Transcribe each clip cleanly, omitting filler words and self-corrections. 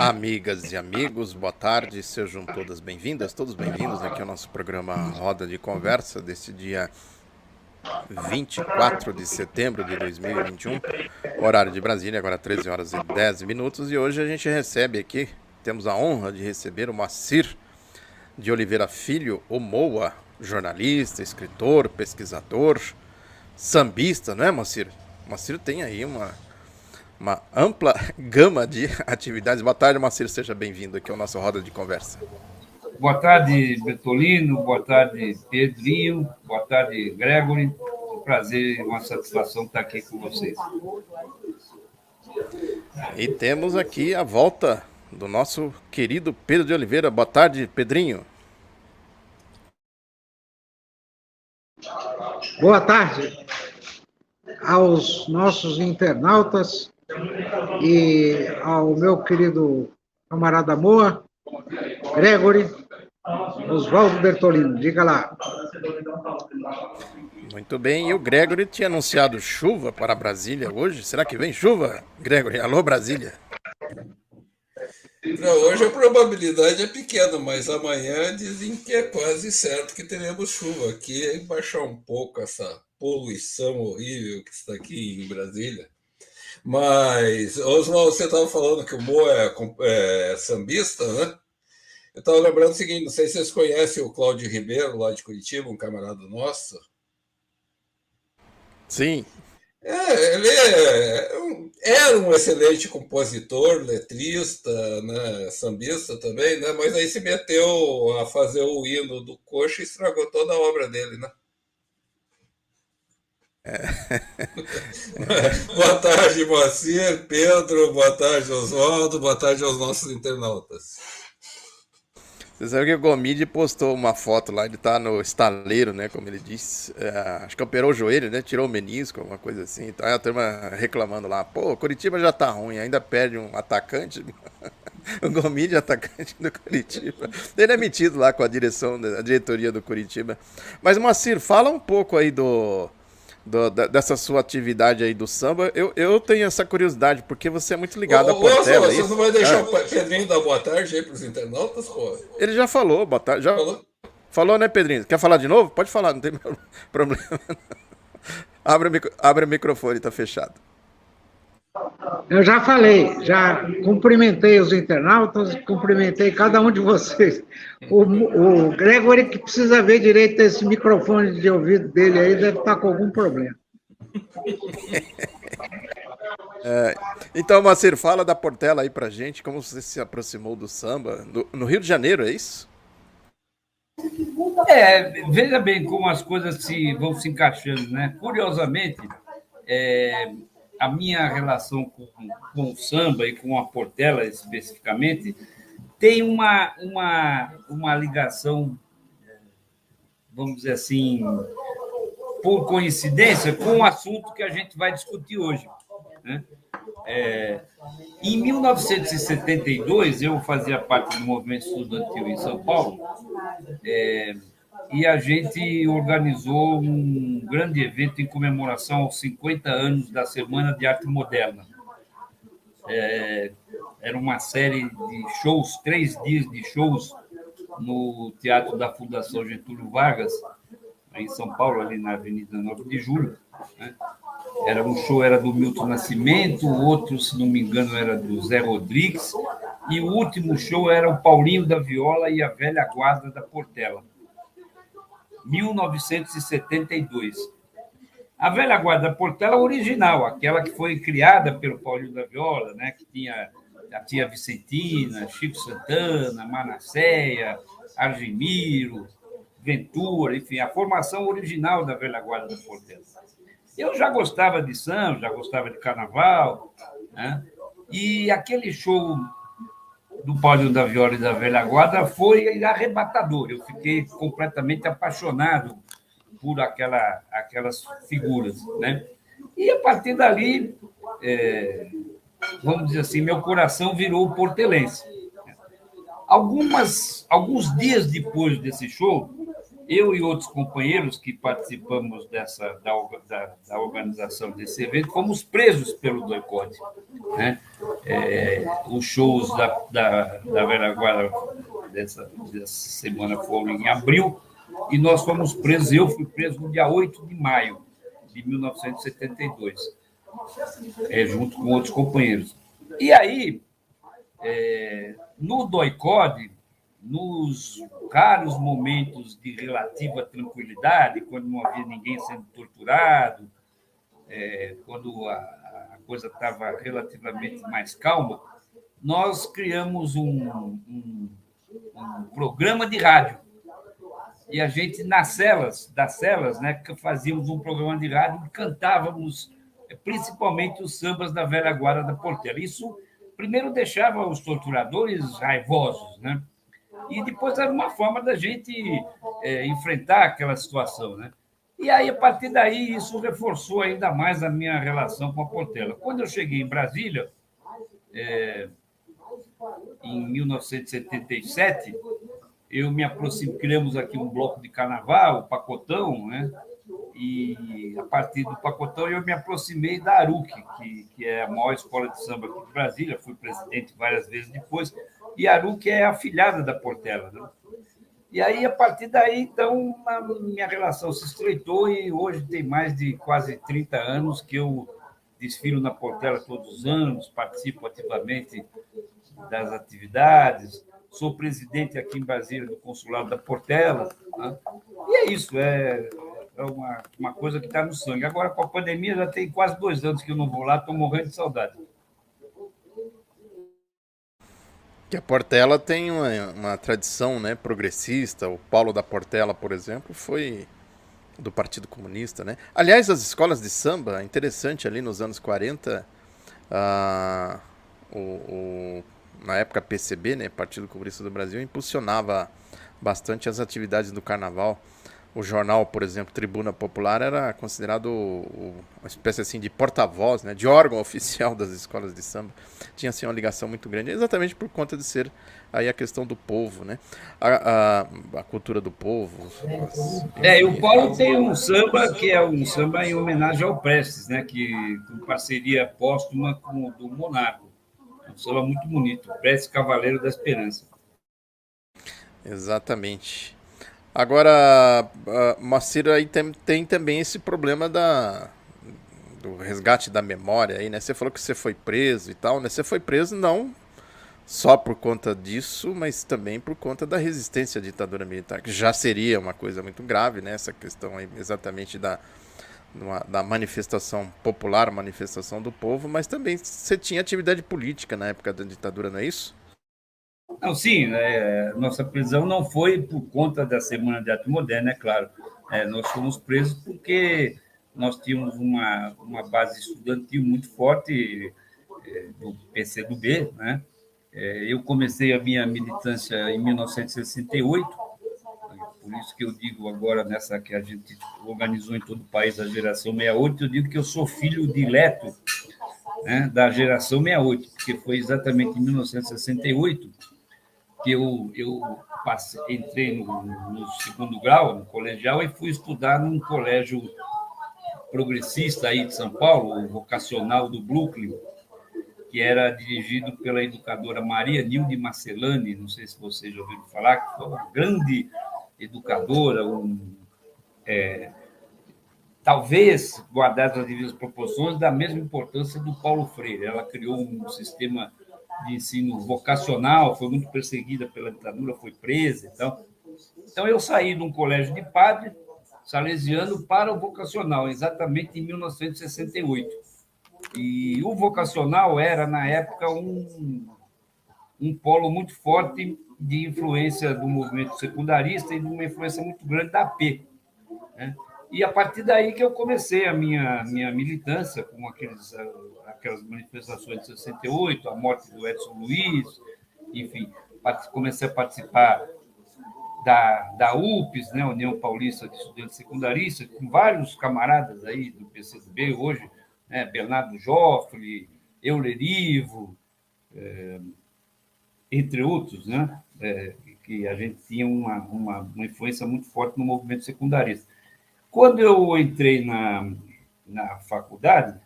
Amigas e amigos, boa tarde, sejam todas bem-vindas, todos bem-vindos aqui ao nosso programa Roda de Conversa desse dia 24 de setembro de 2021, horário de Brasília, agora 13 horas e 10 minutos, e hoje a gente recebe aqui, temos a honra de receber o Moacir de Oliveira Filho, o Moa, jornalista, escritor, pesquisador, sambista, não é, Moacir? Moacir tem aí uma ampla gama de atividades. Boa tarde, Moacir, seja bem-vindo aqui ao nosso Roda de Conversa. Boa tarde, Bertolino, boa tarde, Pedrinho, boa tarde, Gregory. Um prazer e uma satisfação estar aqui com vocês. E temos aqui a volta do nosso querido Pedro de Oliveira. Boa tarde, Pedrinho. Boa tarde aos nossos internautas e ao meu querido camarada Moa, Gregory, Oswaldo Bertolino. Diga lá. Muito bem, e o Gregory tinha anunciado chuva para Brasília hoje. Será que vem chuva, Gregory? Alô, Brasília. Para hoje a probabilidade é pequena, mas amanhã dizem que é quase certo que teremos chuva. Aqui é baixar um pouco essa poluição horrível que está aqui em Brasília. Mas, Oswaldo, você estava falando que o Mo é sambista, né? Eu estava lembrando o seguinte, não sei se vocês conhecem o Cláudio Ribeiro, lá de Curitiba, um camarada nosso. Sim. Ele era um excelente compositor, letrista, né, sambista também, né? Mas aí se meteu a fazer o hino do Coxa e estragou toda a obra dele, né? Boa tarde, Moacir, Pedro, boa tarde, Oswaldo, boa tarde aos nossos internautas. Você sabe que o Gomide postou uma foto lá, ele tá no estaleiro, né, como ele disse, acho que operou o joelho, né, tirou o menisco, alguma coisa assim, então a turma reclamando lá, pô, Curitiba já tá ruim, ainda perde um atacante, o Gomide atacante do Curitiba, ele é metido lá com a diretoria do Curitiba. Mas, Moacir, fala um pouco aí dessa sua atividade aí do samba. Eu tenho essa curiosidade, porque você é muito ligado à Portela. Você não vai deixar o Pedrinho dar boa tarde aí para os internautas, pô? Ele já falou, boa tarde. Já falou, né, Pedrinho? Quer falar de novo? Pode falar, não tem problema. Abre o microfone, tá fechado. Eu já falei, já cumprimentei os internautas, cumprimentei cada um de vocês. O Gregory, que precisa ver direito esse microfone de ouvido dele aí, deve estar com algum problema. Então, Moacir, fala da Portela aí pra gente, como você se aproximou do samba, no Rio de Janeiro, é isso? Veja bem como as coisas vão se encaixando, né? Curiosamente, a minha relação com o samba e com a Portela, especificamente, tem uma ligação, vamos dizer assim, por coincidência, com o assunto que a gente vai discutir hoje, né? Em 1972, eu fazia parte do movimento estudantil em São Paulo, e a gente organizou um grande evento em comemoração aos 50 anos da Semana de Arte Moderna. Era uma série de shows, 3 dias de shows no Teatro da Fundação Getúlio Vargas, em São Paulo, ali na Avenida 9 de Julho, né? Um show era do Milton Nascimento, o outro, se não me engano, era do Zé Rodrigues, e o último show era o Paulinho da Viola e a Velha Guarda da Portela. 1972. A Velha Guarda da Portela original, aquela que foi criada pelo Paulinho da Viola, né, que tinha a tia Vicentina, Chico Santana, Manasseia, Argemiro, Ventura, enfim, a formação original da Velha Guarda da Portela. Eu já gostava de samba, já gostava de carnaval, né? E aquele show do Paulinho da Viola e da Velha Guarda foi arrebatador. Eu fiquei completamente apaixonado por aquelas figuras, né? E, a partir dali, vamos dizer assim, meu coração virou portelense. Alguns dias depois desse show, eu e outros companheiros que participamos da organização desse evento, fomos presos pelo doicode, né? Os shows da velha guarda dessa semana foram em abril, e nós fomos presos. Eu fui preso no dia 8 de maio de 1972, junto com outros companheiros. E aí, no doicode, nos raros momentos de relativa tranquilidade, quando não havia ninguém sendo torturado, quando a coisa estava relativamente mais calma, nós criamos um programa de rádio. E a gente, das celas, né, fazíamos um programa de rádio e cantávamos principalmente os sambas da velha guarda da Portela. Isso, primeiro, deixava os torturadores raivosos, né? E depois era uma forma da gente enfrentar aquela situação, né? E aí, a partir daí, isso reforçou ainda mais a minha relação com a Portela. Quando eu cheguei em Brasília, em 1977, criamos aqui um bloco de carnaval, o Pacotão, né? E a partir do Pacotão eu me aproximei da ARUC, que é a maior escola de samba aqui de Brasília, fui presidente várias vezes depois, e a ARUC é afilhada da Portela, né? E aí, a partir daí, então, a minha relação se estreitou e hoje tem mais de quase 30 anos que eu desfilo na Portela todos os anos, participo ativamente das atividades, sou presidente aqui em Brasília do Consulado da Portela, né? E é isso, é uma coisa que está no sangue. Agora, com a pandemia, já tem quase 2 anos que eu não vou lá, estou morrendo de saudade. Que a Portela tem uma tradição, né, progressista. O Paulo da Portela, por exemplo, foi do Partido Comunista, né? Aliás, as escolas de samba, interessante, ali nos anos 40, na época PCB, né, Partido Comunista do Brasil, impulsionava bastante as atividades do carnaval. O jornal, por exemplo, Tribuna Popular, era considerado uma espécie assim de porta-voz, né, de órgão oficial das escolas de samba. Tinha assim uma ligação muito grande, exatamente por conta de ser aí a questão do povo, né, a cultura do povo. E o Paulo tem um samba que é um samba em homenagem ao Prestes, né, que com parceria póstuma com o do Monarco. É um samba muito bonito, Prestes Cavaleiro da Esperança. Exatamente. Agora, Moacir, aí tem também esse problema do resgate da memória aí, né? Você falou que você foi preso e tal, né? Você foi preso não só por conta disso, mas também por conta da resistência à ditadura militar, que já seria uma coisa muito grave, né? Essa questão aí exatamente da manifestação popular, manifestação do povo, mas também você tinha atividade política na época da ditadura, não é isso? Não, sim, nossa prisão não foi por conta da Semana de Arte Moderna, é claro. Nós fomos presos porque nós tínhamos uma base estudantil muito forte do PCdoB, né? Eu comecei a minha militância em 1968, por isso que eu digo agora, nessa que a gente organizou em todo o país a Geração 68, eu digo que eu sou filho dileto, né, da Geração 68, porque foi exatamente em 1968 que eu entrei no segundo grau, no colegial, e fui estudar num colégio progressista aí de São Paulo, o vocacional do Brooklyn, que era dirigido pela educadora Maria Nilde Marcelani, não sei se vocês já ouviram falar, que foi uma grande educadora, talvez, guardadas as devidas proporções, da mesma importância do Paulo Freire. Ela criou um sistema de ensino vocacional, foi muito perseguida pela ditadura, foi presa. Então eu saí de um colégio de padre salesiano para o vocacional, exatamente em 1968. E o vocacional era, na época, um polo muito forte de influência do movimento secundarista e de uma influência muito grande da AP, né? E a partir daí que eu comecei a minha militância com aquelas manifestações de 68, a morte do Edson Luiz, enfim, comecei a participar da UPS, né, União Paulista de Estudantes Secundaristas, com vários camaradas aí do PCdoB hoje, né, Bernardo Joffre, Euler Ivo, entre outros, né, que a gente tinha uma influência muito forte no movimento secundarista. Quando eu entrei na faculdade,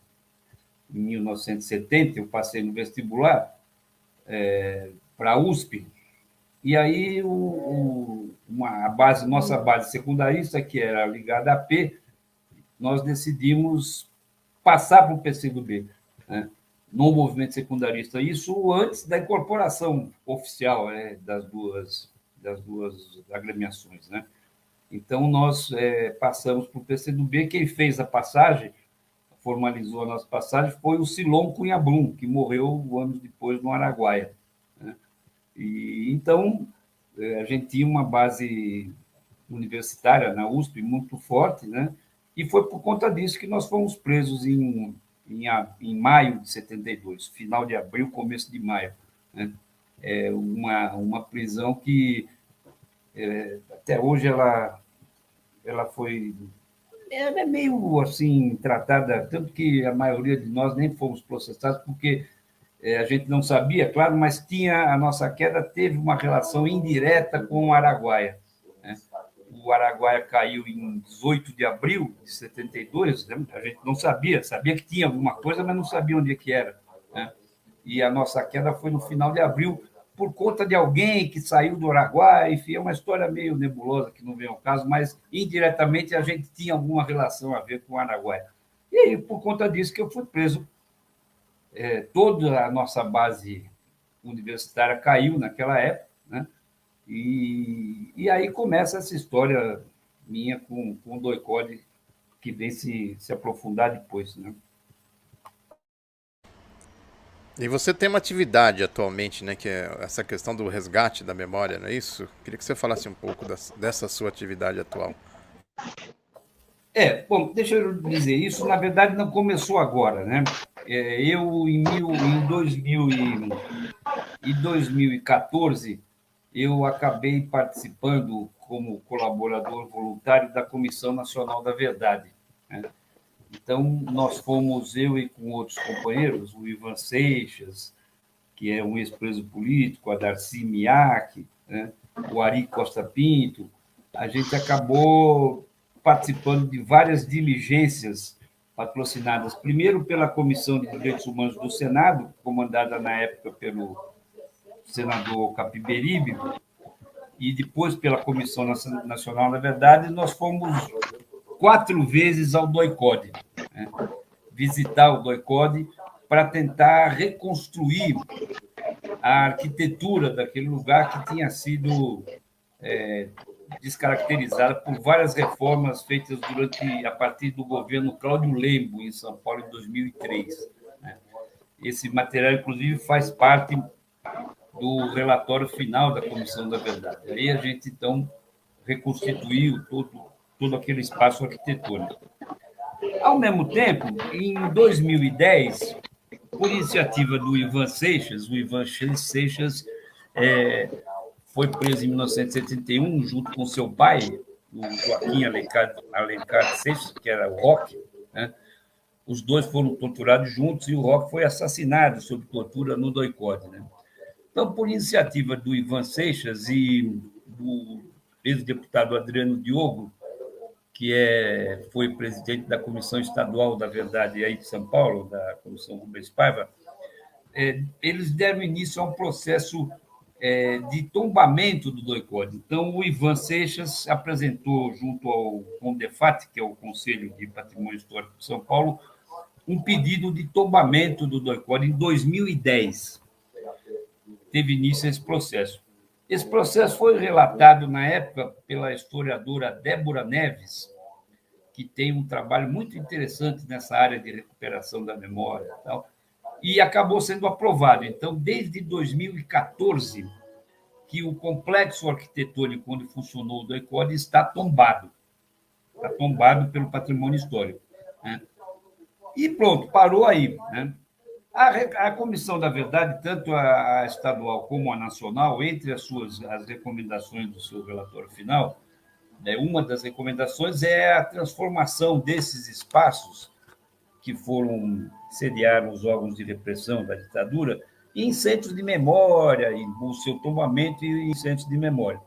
em 1970, eu passei no vestibular para a USP, e aí nossa base secundarista, que era ligada à P, nós decidimos passar para o PCdoB, né, no movimento secundarista. Isso antes da incorporação oficial, né, das duas agremiações, né? Então, nós passamos para o PCdoB. Quem fez a passagem, formalizou a nossa passagem, foi o Silon Cunha Blum, que morreu anos depois no Araguaia, né? E, então, a gente tinha uma base universitária na USP muito forte, né? E foi por conta disso que nós fomos presos em maio de 72, final de abril, começo de maio, né? Uma prisão que até hoje ela é meio assim tratada, tanto que a maioria de nós nem fomos processados porque a gente não sabia, claro, mas a nossa queda teve uma relação indireta com o Araguaia, né? O Araguaia caiu em 18 de abril de 72, né? A gente não sabia que tinha alguma coisa, mas não sabia onde é que era, né? E a nossa queda foi no final de abril, por conta de alguém que saiu do Araguaia. Enfim, é uma história meio nebulosa, que não vem ao caso, mas indiretamente a gente tinha alguma relação a ver com o Araguaia. E aí, por conta disso, que eu fui preso. Toda a nossa base universitária caiu naquela época, né? E aí começa essa história minha com o doicode, que vem se aprofundar depois, né? E você tem uma atividade atualmente, né, que é essa questão do resgate da memória, não é isso? Queria que você falasse um pouco dessa sua atividade atual. Bom, deixa eu dizer, isso na verdade não começou agora, né? Eu, em 2014, eu acabei participando como colaborador voluntário da Comissão Nacional da Verdade, né? Então, nós fomos, eu e com outros companheiros, o Ivan Seixas, que é um ex-preso político, a Darcy Miak, né, o Ari Costa Pinto, a gente acabou participando de várias diligências patrocinadas, primeiro pela Comissão de Direitos Humanos do Senado, comandada na época pelo senador Capiberibe, e depois pela Comissão Nacional da Verdade. Nós fomos 4 vezes ao DOI-CODE, né, visitar o DOI-CODE para tentar reconstruir a arquitetura daquele lugar que tinha sido descaracterizada por várias reformas feitas a partir do governo Cláudio Lembo, em São Paulo, em 2003. Né? Esse material, inclusive, faz parte do relatório final da Comissão da Verdade. Aí a gente, então, reconstituiu todo aquele espaço arquitetônico. Ao mesmo tempo, em 2010, por iniciativa do Ivan Seixas, o Ivan Seixas foi preso em 1971, junto com seu pai, o Joaquim Alencar Seixas, que era o Roque, né? Os dois foram torturados juntos e o Roque foi assassinado sob tortura no DOI-CODE, né? Então, por iniciativa do Ivan Seixas e do ex-deputado Adriano Diogo, que foi presidente da Comissão Estadual da Verdade aí de São Paulo, da Comissão Rubens Paiva, eles deram início a um processo de tombamento do DOI-CODE. Então, o Ivan Seixas apresentou, junto ao CONDEFAT, que é o Conselho de Patrimônio Histórico de São Paulo, um pedido de tombamento do DOI-CODE em 2010. Teve início esse processo. Esse processo foi relatado, na época, pela historiadora Débora Neves, que tem um trabalho muito interessante nessa área de recuperação da memória e tal, e acabou sendo aprovado. Então, desde 2014, que o complexo arquitetônico onde funcionou o DOI-CODE está tombado pelo patrimônio histórico, né? E pronto, parou aí, né? A Comissão da Verdade, tanto a estadual como a nacional, entre as recomendações do seu relatório final, uma das recomendações é a transformação desses espaços que sediaram os órgãos de repressão da ditadura em centros de memória, e o seu tombamento em centros de memória.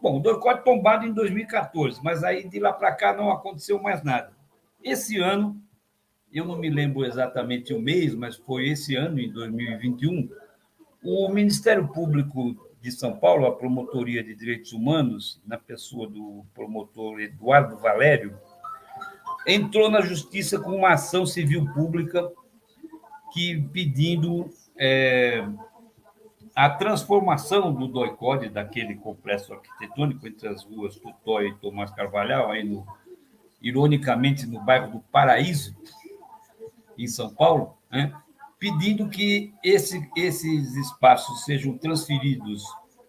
Bom, o doicode tombado em 2014, mas aí de lá para cá não aconteceu mais nada. Esse ano, eu não me lembro exatamente o mês, mas foi esse ano, em 2021, o Ministério Público de São Paulo, a Promotoria de Direitos Humanos, na pessoa do promotor Eduardo Valério, entrou na Justiça com uma ação civil pública pedindo a transformação do doicode, daquele complexo arquitetônico entre as ruas Tutóia e Tomás Carvalhal, aí ironicamente no bairro do Paraíso, em São Paulo, né? Pedindo que esses espaços sejam transferidos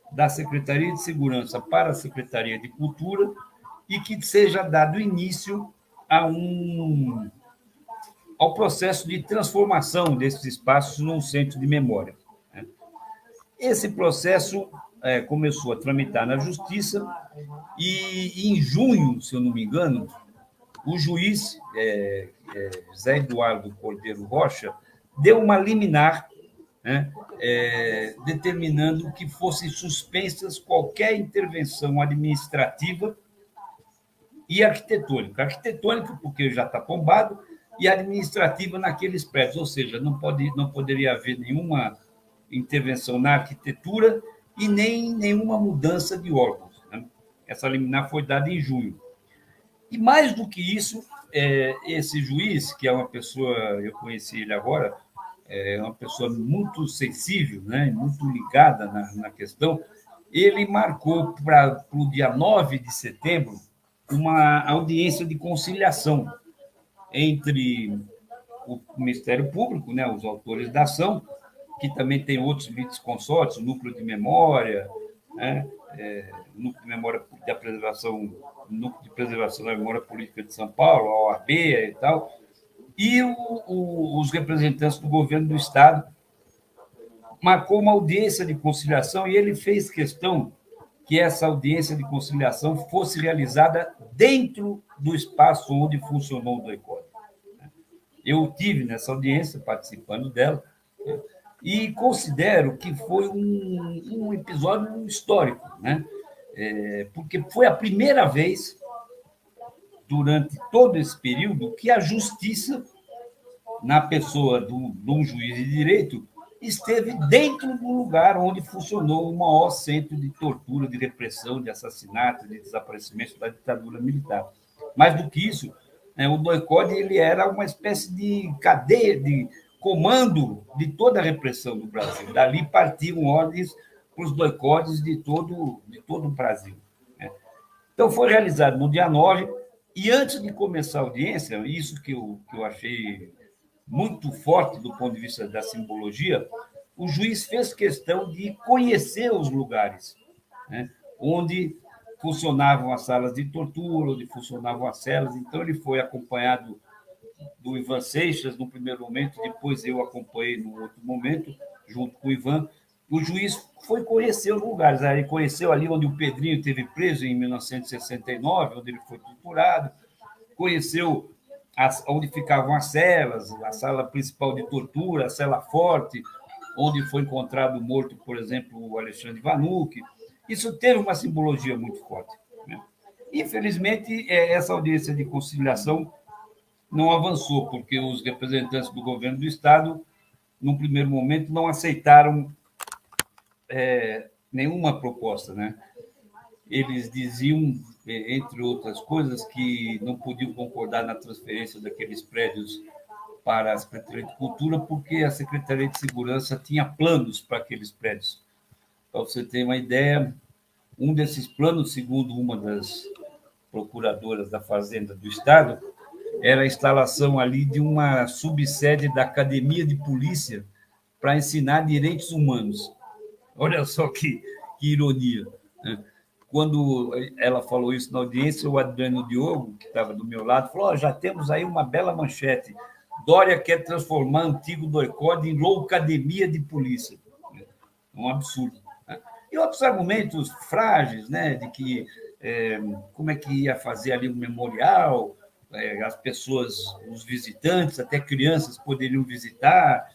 da Secretaria de Segurança para a Secretaria de Cultura e que seja dado início ao processo de transformação desses espaços num centro de memória. Esse processo começou a tramitar na Justiça e, em junho, se eu não me engano, o juiz José Eduardo Cordeiro Rocha deu uma liminar, né, determinando que fossem suspensas qualquer intervenção administrativa e arquitetônica. Arquitetônica, porque já está tombado, e administrativa naqueles prédios, ou seja, não poderia haver nenhuma intervenção na arquitetura e nem nenhuma mudança de órgãos, né? Essa liminar foi dada em junho. E mais do que isso, esse juiz, que é uma pessoa, eu conheci ele agora, é uma pessoa muito sensível, né, muito ligada na questão, ele marcou para o dia 9 de setembro uma audiência de conciliação entre o Ministério Público, né, os autores da ação, que também tem outros litisconsortes, o Núcleo de Memória, né, Núcleo de Memória da Preservação, Núcleo de Preservação da Memória Política de São Paulo, a OAB e tal, e os representantes do governo do Estado. Marcou uma audiência de conciliação e ele fez questão que essa audiência de conciliação fosse realizada dentro do espaço onde funcionou o doicode. Eu tive nessa audiência, participando dela, e considero que foi um episódio histórico, né? Porque foi a primeira vez, durante todo esse período, que a justiça, na pessoa de um juiz de direito, esteve dentro do lugar onde funcionou o maior centro de tortura, de repressão, de assassinato, de desaparecimento da ditadura militar. Mais do que isso, o doicode ele era uma espécie de cadeia, de comando de toda a repressão do Brasil. Dali partiam ordens para os doicodes de todo o Brasil. Então, foi realizado no dia 9, e antes de começar a audiência, isso que eu achei muito forte do ponto de vista da simbologia, o juiz fez questão de conhecer os lugares, né, onde funcionavam as salas de tortura, onde funcionavam as celas. Então, ele foi acompanhado do Ivan Seixas, no primeiro momento, depois eu acompanhei no outro momento, junto com o Ivan. O juiz foi conhecer os lugares. Ele conheceu ali onde o Pedrinho esteve preso em 1969, onde ele foi torturado, conheceu onde ficavam as celas, a sala principal de tortura, a cela forte, onde foi encontrado morto, por exemplo, o Alexandre Vanucci. Isso teve uma simbologia muito forte, né? Infelizmente, essa audiência de conciliação não avançou, porque os representantes do governo do Estado, num primeiro momento, não aceitaram nenhuma proposta, né? Eles diziam, entre outras coisas, que não podiam concordar na transferência daqueles prédios para a Secretaria de Cultura, porque a Secretaria de Segurança tinha planos para aqueles prédios. Para você ter uma ideia, um desses planos, segundo uma das procuradoras da Fazenda do Estado, era a instalação ali de uma subsede da Academia de Polícia para ensinar direitos humanos. Olha só que ironia, né? Quando ela falou isso na audiência, o Adriano Diogo, que estava do meu lado, falou: já temos aí uma bela manchete. Dória quer transformar antigo doicode em loucademia de polícia. É um absurdo, né? E outros argumentos frágeis, né, de que como é que ia fazer ali um memorial, as pessoas, os visitantes, até crianças poderiam visitar.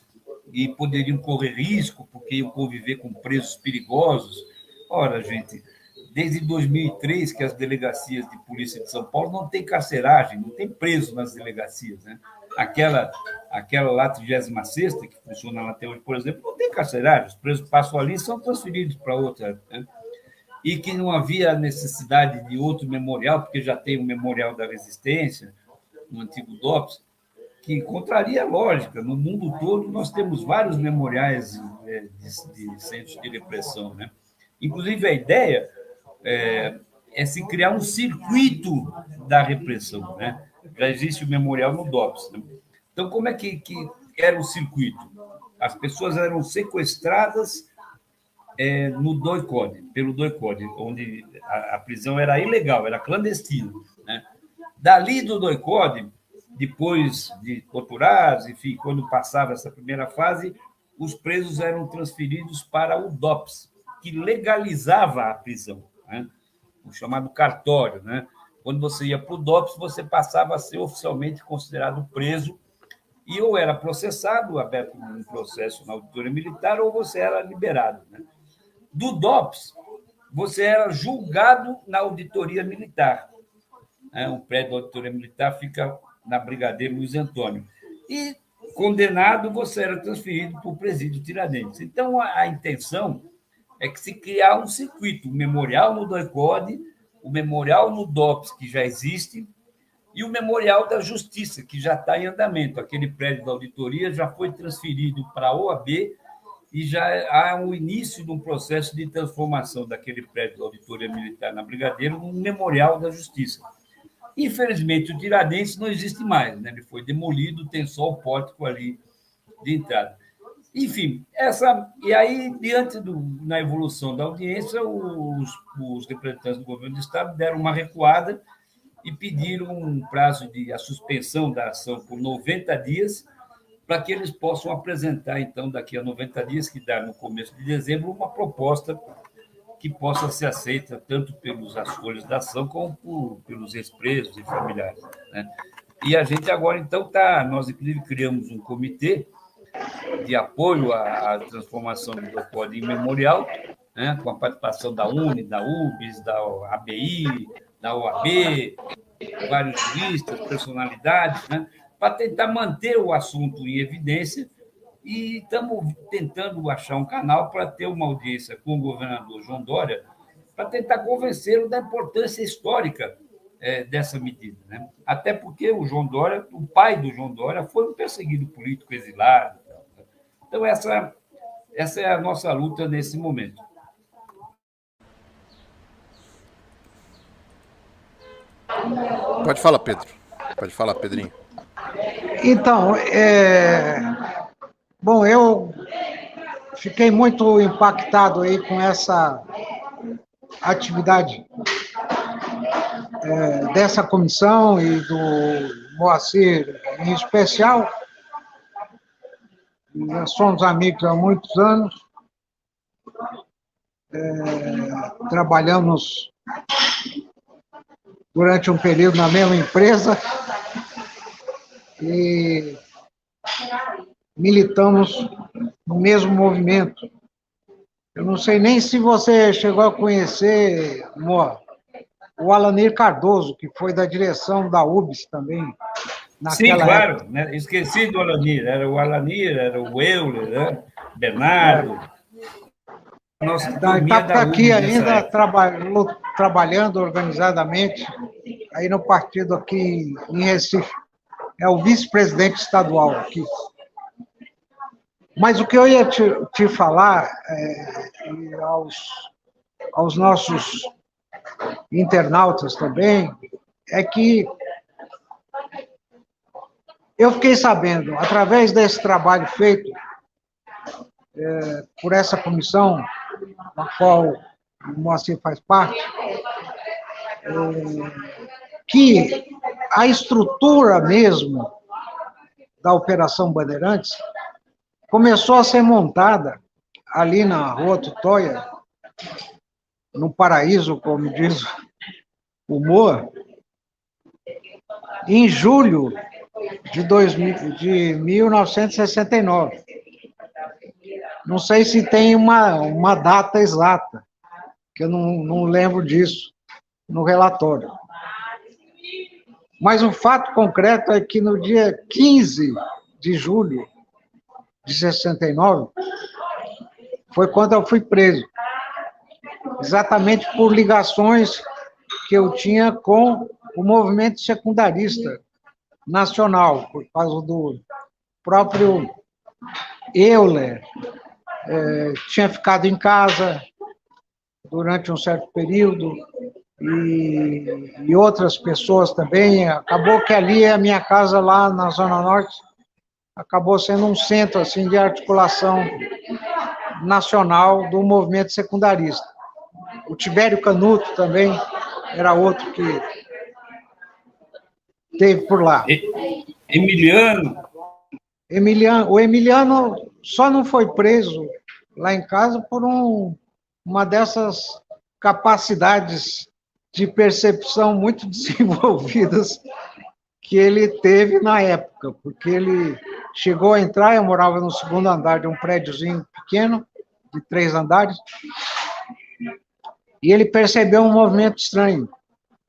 e poderiam correr risco, porque iam conviver com presos perigosos. Ora, gente, desde 2003 que as delegacias de polícia de São Paulo não tem carceragem, não tem preso nas delegacias, né? Aquela lá, 36ª, que funciona lá até hoje, por exemplo, não tem carceragem, os presos passam ali e são transferidos para outra, né? E que não havia necessidade de outro memorial, porque já tem o Memorial da Resistência, no antigo DOPS, que contraria a lógica. No mundo todo, nós temos vários memoriais de centros de repressão, né? Inclusive, a ideia é se criar um circuito da repressão, né? Já existe o memorial no DOPS, né? Então, como é que era o circuito? As pessoas eram sequestradas no DOI-CODE, pelo DOI-CODE, onde a prisão era ilegal, era clandestina, né? Dali do DOI-CODE, depois de torturados, enfim, quando passava essa primeira fase, os presos eram transferidos para o DOPS, que legalizava a prisão, né? O chamado cartório, né? Quando você ia para o DOPS, você passava a ser oficialmente considerado preso e ou era processado, aberto um processo na auditoria militar, ou você era liberado, né? Do DOPS, você era julgado na auditoria militar, né? O prédio da auditoria militar fica na Brigadeiro Luiz Antônio. E, condenado, você era transferido para o presídio Tiradentes. Então, a intenção é que se criar um circuito, o memorial no DOI-CODE, o memorial no DOPS, que já existe, e o memorial da Justiça, que já está em andamento. Aquele prédio da auditoria já foi transferido para a OAB e já há o início de um processo de transformação daquele prédio da auditoria militar na Brigadeiro num memorial da Justiça. Infelizmente, o Tiradentes não existe mais, né? Ele foi demolido, tem só o pórtico ali de entrada. Enfim, e aí, na evolução da audiência, os representantes do governo do Estado deram uma recuada e pediram a suspensão da ação por 90 dias, para que eles possam apresentar, então, daqui a 90 dias, que dá no começo de dezembro, uma proposta que possa ser aceita tanto pelos acolhedores da ação como pelos ex-presos e familiares, né? E a gente agora, então, nós, inclusive, criamos um comitê de apoio à transformação do DOI-CODE em memorial, né, com a participação da UNE, da UBS, da ABI, da OAB, vários juristas, personalidades, né, para tentar manter o assunto em evidência, e estamos tentando achar um canal para ter uma audiência com o governador João Dória, para tentar convencê-lo da importância histórica dessa medida, né? Até porque o pai do João Dória, foi um perseguido político exilado. Então, essa é a nossa luta nesse momento. Pode falar, Pedro. Pode falar, Pedrinho. Então, bom, eu fiquei muito impactado aí com essa atividade dessa comissão e do Moacir em especial. Nós somos amigos há muitos anos, trabalhamos durante um período na mesma empresa e militamos no mesmo movimento. Eu não sei nem se você chegou a conhecer, Moa, o Alanir Cardoso, que foi da direção da UBS também. Sim, claro, né? Esqueci do Alanir. Era o Alanir, era o Euler, né? Bernardo. Está aqui ainda trabalhando organizadamente, aí no partido aqui em Recife. É o vice-presidente estadual aqui. Mas o que eu ia te falar, aos nossos internautas também, é que eu fiquei sabendo, através desse trabalho feito por essa comissão, da qual o Moacir faz parte, que a estrutura mesmo da Operação Bandeirantes começou a ser montada ali na Rua Tutóia, no Paraíso, como diz o Moa, em julho de 1969. Não sei se tem uma data exata, que eu não lembro disso no relatório. Mas o fato concreto é que no dia 15 de julho de 69, foi quando eu fui preso. Exatamente por ligações que eu tinha com o movimento secundarista nacional, por causa do próprio Euler, tinha ficado em casa durante um certo período, e outras pessoas também. Acabou que ali, a minha casa lá na Zona Norte, acabou sendo um centro assim, de articulação nacional do movimento secundarista. O Tibério Canuto também era outro que teve por lá. Emiliano? O Emiliano só não foi preso lá em casa por uma dessas capacidades de percepção muito desenvolvidas que ele teve na época, porque ele chegou a entrar, eu morava no segundo andar de um prédiozinho pequeno, de 3 andares, e ele percebeu um movimento estranho,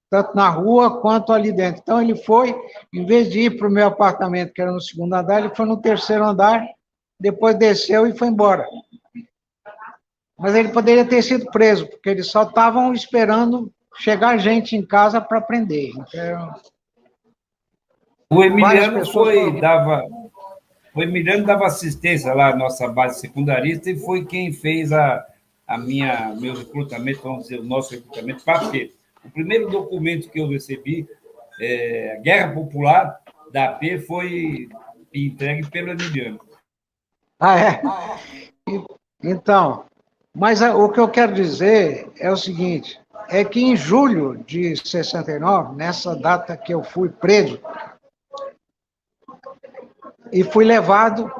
tanto na rua quanto ali dentro. Então, ele foi, em vez de ir para o meu apartamento, que era no segundo andar, ele foi no terceiro andar, depois desceu e foi embora. Mas ele poderia ter sido preso, porque eles só estavam esperando chegar gente em casa para prender. Então, o Emiliano dava assistência lá à nossa base secundarista e foi quem fez meu recrutamento, vamos dizer, o nosso recrutamento para AP. O primeiro documento que eu recebi, a Guerra Popular da AP, foi entregue pelo Emiliano. Ah, é? Então, mas o que eu quero dizer é o seguinte, é que em julho de 69, nessa data que eu fui preso, e fui levado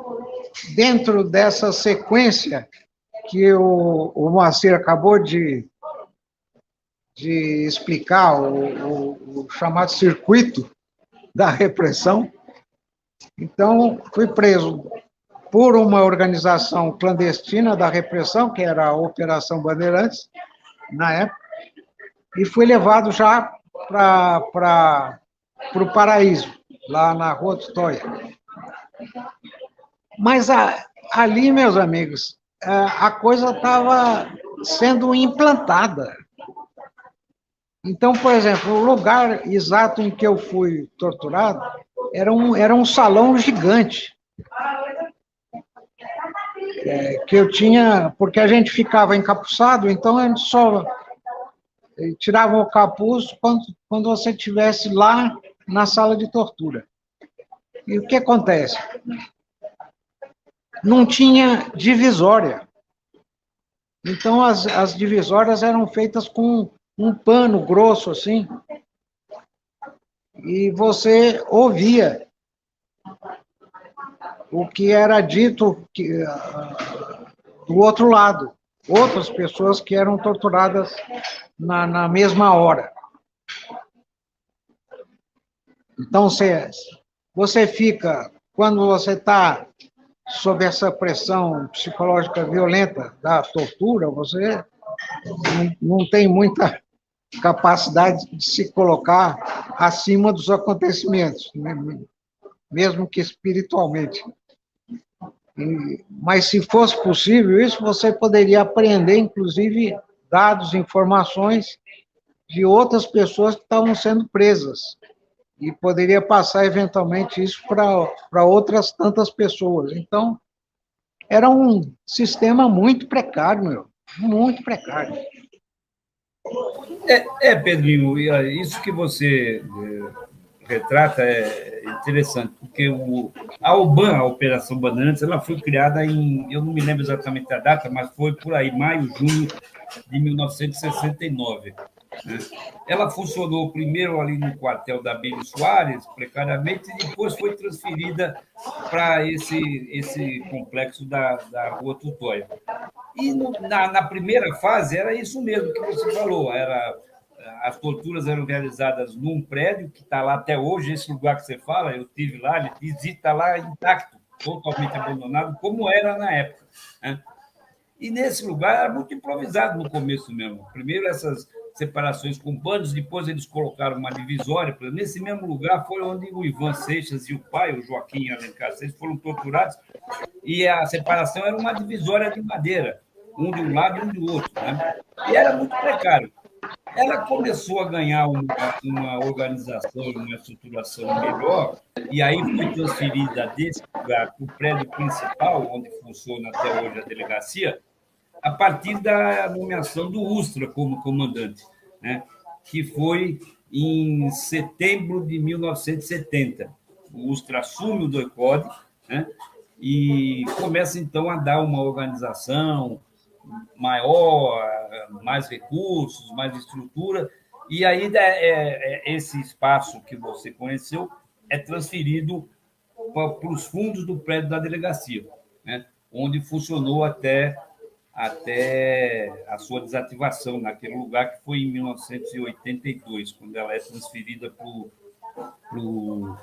dentro dessa sequência que o Moacir acabou de explicar, o chamado circuito da repressão. Então, fui preso por uma organização clandestina da repressão, que era a Operação Bandeirantes, na época, e fui levado já para o Paraíso, lá na Rua Tutóia. Mas ali, meus amigos, a coisa estava sendo implantada. Então, por exemplo, o lugar exato em que eu fui torturado era um salão gigante, que eu tinha, porque a gente ficava encapuçado, então a gente só tirava o capuz quando você estivesse lá na sala de tortura. E o que acontece? Não tinha divisória. Então, as divisórias eram feitas com um pano grosso, assim, e você ouvia o que era dito do outro lado, outras pessoas que eram torturadas na mesma hora. Então, você fica, quando você está sob essa pressão psicológica violenta da tortura, você não tem muita capacidade de se colocar acima dos acontecimentos, né? Mesmo que espiritualmente. Mas, se fosse possível isso, você poderia apreender, inclusive, dados, informações de outras pessoas que estavam sendo presas, e poderia passar, eventualmente, isso para outras tantas pessoas. Então, era um sistema muito precário, muito precário. Pedrinho, isso que você retrata é interessante, porque a Operação Bandeirantes, ela foi criada eu não me lembro exatamente a data, mas foi por aí, maio, junho de 1969. Né? Ela funcionou primeiro ali no quartel da Beni Soares, precariamente, e depois foi transferida para esse complexo da Rua Tutóia. E na primeira fase era isso mesmo que você falou, as torturas eram realizadas num prédio que está lá até hoje, esse lugar que você fala, eu estive lá, ele está lá intacto, totalmente abandonado, como era na época, né? E nesse lugar era muito improvisado no começo mesmo. Primeiro essas separações com bandos, depois eles colocaram uma divisória. Nesse mesmo lugar foi onde o Ivan Seixas e o pai, o Joaquim Alencar Seixas, foram torturados, e a separação era uma divisória de madeira, um de um lado e um do outro, né? E era muito precário. Ela começou a ganhar uma organização, uma estruturação melhor, e aí foi transferida desse lugar para o prédio principal, onde funciona até hoje a delegacia, a partir da nomeação do Ustra como comandante, né? Que foi em setembro de 1970. O Ustra assume o DOI-CODE, né? E começa, então, a dar uma organização maior, mais recursos, mais estrutura, e aí esse espaço que você conheceu é transferido para os fundos do prédio da delegacia, né? Onde funcionou até a sua desativação naquele lugar, que foi em 1982, quando ela é transferida para o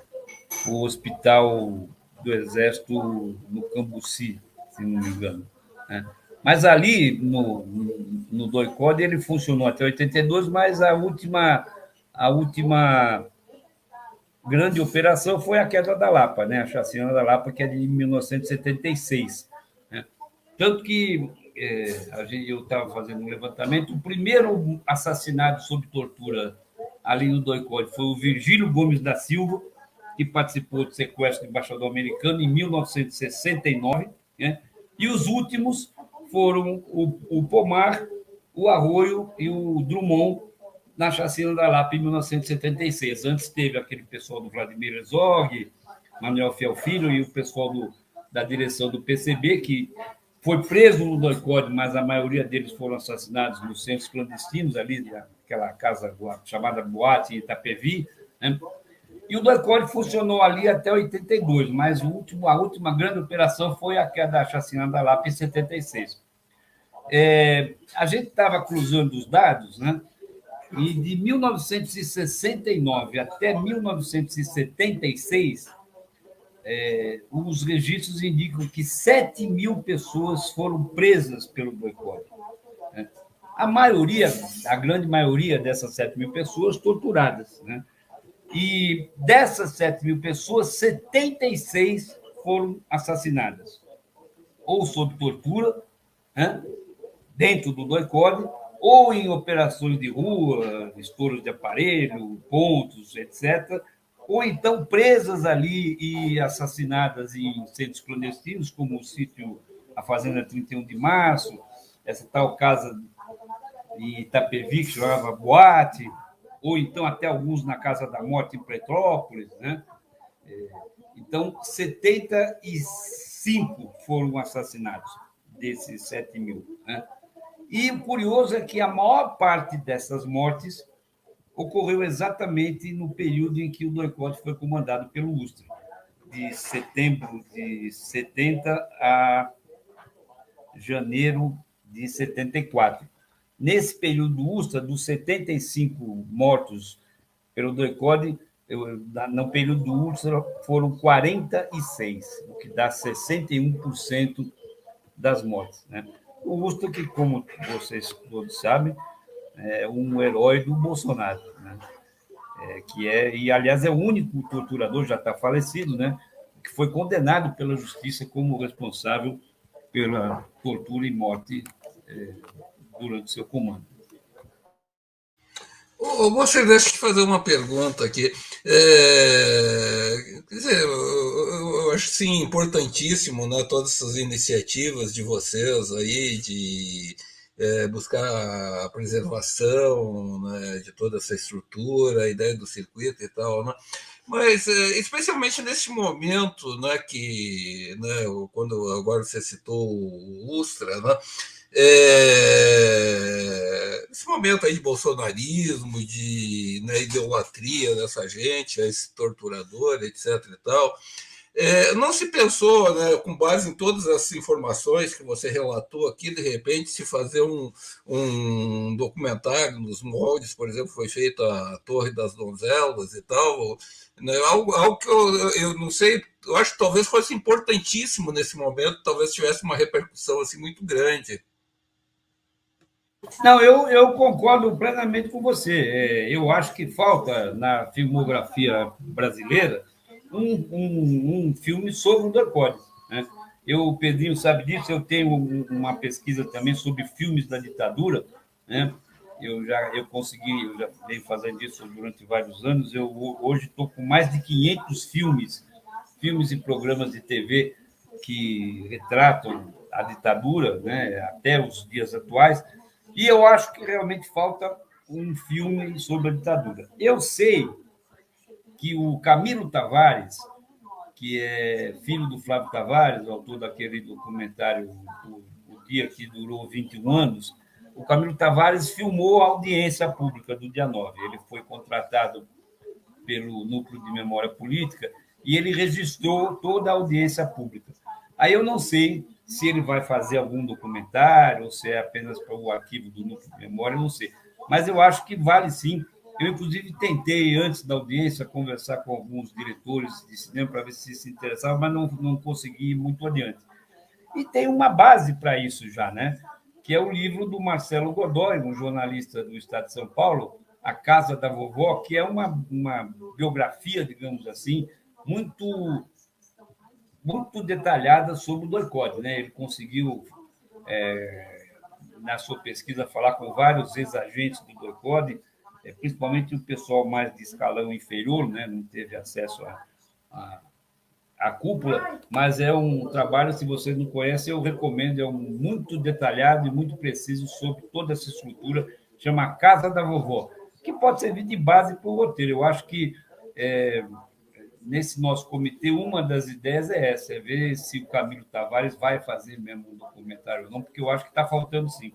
Hospital do Exército no Cambuci, se não me engano, né? Mas ali, no DOI-CODE, ele funcionou até 82, mas a última grande operação foi a queda da Lapa, né? A chacina da Lapa, que é de 1976. Né? Tanto que eu estava fazendo um levantamento, o primeiro assassinado sob tortura ali no DOI-CODE foi o Virgílio Gomes da Silva, que participou do sequestro do embaixador americano em 1969, né? E os últimos foram o Pomar, o Arroio e o Drummond na chacina da Lapa em 1976. Antes teve aquele pessoal do Vladimir Herzog, Manuel Fiel Filho e o pessoal da direção do PCB, que foi preso no DOI-CODE, mas a maioria deles foram assassinados nos centros clandestinos, ali naquela casa chamada Boate em Itapevi, né? E o DOI-CODE funcionou ali até 82, mas a última grande operação foi a da chacina da Lapa em 76. A gente estava cruzando os dados, né? E de 1969 até 1976, os registros indicam que 7 mil pessoas foram presas pelo DOI-CODE. Né? A grande maioria dessas 7 mil pessoas torturadas, né? E dessas 7 mil pessoas, 76 foram assassinadas, ou sob tortura, né, dentro do DOI-CODE, ou em operações de rua, estouros de aparelho, pontos, etc., ou então presas ali e assassinadas em centros clandestinos, como o sítio, a Fazenda 31 de Março, essa tal casa em Itapevi, que chamava Boate, ou então até alguns na Casa da Morte em Petrópolis, né? Então, 75 foram assassinados desses 7 mil, né? E o curioso é que a maior parte dessas mortes ocorreu exatamente no período em que o DOI-CODE foi comandado pelo Ustra, de setembro de 70 a janeiro de 74. Nesse período do Ustra, dos 75 mortos pelo DOI-CODE, no período do Ustra foram 46, o que dá 61% das mortes, né? O Ustra, que, como vocês todos sabem, é um herói do Bolsonaro, né? E, aliás, é o único torturador, já está falecido, né? Que foi condenado pela justiça como responsável pela tortura e morte durante seu comando. Você deixa eu fazer uma pergunta aqui. Quer dizer, eu acho sim importantíssimo, né, todas essas iniciativas de vocês aí de buscar a preservação, né, de toda essa estrutura, a ideia do circuito e tal, né? Mas especialmente nesse momento, né, que, né, quando agora você citou o Ustra, né? Esse momento aí de bolsonarismo, de, né, idolatria dessa gente, esse torturador, etc. e tal, não se pensou, né, com base em todas as informações que você relatou aqui, de repente, se fazer um documentário nos moldes, por exemplo, foi feita a Torre das Donzelas e tal, né, algo que eu não sei eu acho que talvez fosse importantíssimo nesse momento, talvez tivesse uma repercussão assim muito grande. Não, eu concordo plenamente com você. Eu acho que falta na filmografia brasileira um filme sobre o DOI-CODE, né? O Pedrinho sabe disso, eu tenho uma pesquisa também sobre filmes da ditadura, né? Eu já venho fazendo isso durante vários anos. Eu hoje estou com mais de 500 filmes e programas de TV que retratam a ditadura, né, até os dias atuais, e eu acho que realmente falta um filme sobre a ditadura. Eu sei que o Camilo Tavares, que é filho do Flávio Tavares, autor daquele documentário O Dia que Durou 21 anos, o Camilo Tavares filmou a audiência pública do dia 9. Ele foi contratado pelo Núcleo de Memória Política e ele registrou toda a audiência pública. Aí eu não sei se ele vai fazer algum documentário ou se é apenas para o arquivo do Núcleo de Memória, eu não sei. Mas eu acho que vale sim. Eu, inclusive, tentei, antes da audiência, conversar com alguns diretores de cinema para ver se interessavam, mas não consegui ir muito adiante. E tem uma base para isso já, né? Que é o livro do Marcelo Godoy, um jornalista do Estado de São Paulo, A Casa da Vovó, que é uma biografia, digamos assim, muito detalhada sobre o DOI-CODE, né? Ele conseguiu, na sua pesquisa, falar com vários ex-agentes do DOI-CODE, principalmente o pessoal mais de escalão inferior, né? Não teve acesso à cúpula, mas é um trabalho, se vocês não conhecem, eu recomendo, é muito detalhado e muito preciso sobre toda essa estrutura, chama Casa da Vovó, que pode servir de base para o roteiro. Eu acho que nesse nosso comitê, uma das ideias é essa, é ver se o Camilo Tavares vai fazer mesmo um documentário ou não, porque eu acho que está faltando sim.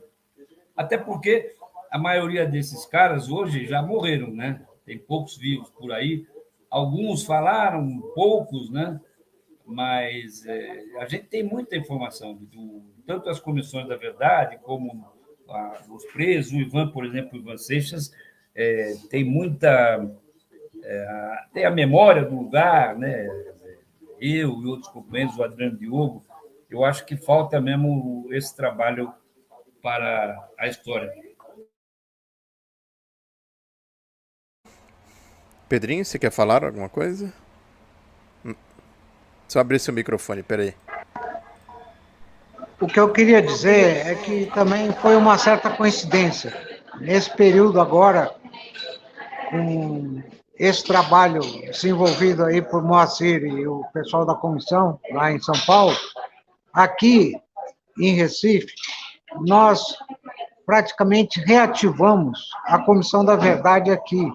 Até porque a maioria desses caras hoje já morreram, né? Tem poucos vivos por aí, alguns falaram, poucos, né? Mas a gente tem muita informação, tanto as comissões da verdade, como os presos, o Ivan, por exemplo, o Ivan Seixas, tem muita... tem a memória do lugar, né? Eu e outros companheiros, o Adriano Diogo, eu acho que falta mesmo esse trabalho para a história. Pedrinho, você quer falar alguma coisa? Só abrir seu microfone, peraí. O que eu queria dizer é que também foi uma certa coincidência. Nesse período agora, com esse trabalho desenvolvido aí por Moacir e o pessoal da comissão, lá em São Paulo, aqui em Recife, nós praticamente reativamos a Comissão da Verdade aqui,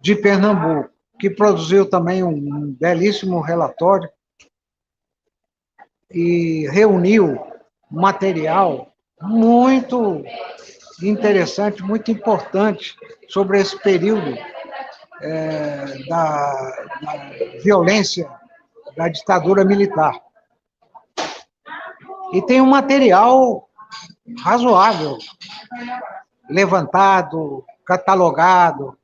de Pernambuco, que produziu também um belíssimo relatório e reuniu material muito interessante, muito importante sobre esse período da violência da ditadura militar. E tem um material razoável, levantado, catalogado,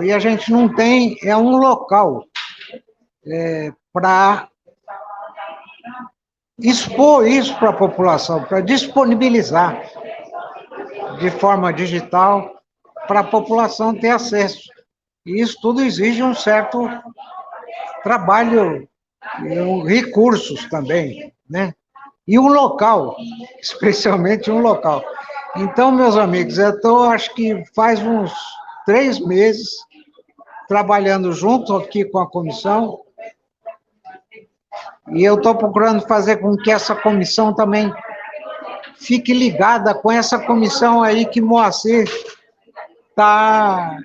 e a gente não tem um local para expor isso para a população, para disponibilizar de forma digital para a população ter acesso. E isso tudo exige um certo trabalho, recursos também, né? E um local, especialmente um local. Então, meus amigos, eu estou, acho que faz uns 3 meses, trabalhando junto aqui com a comissão, e eu estou procurando fazer com que essa comissão também fique ligada com essa comissão aí que Moacir está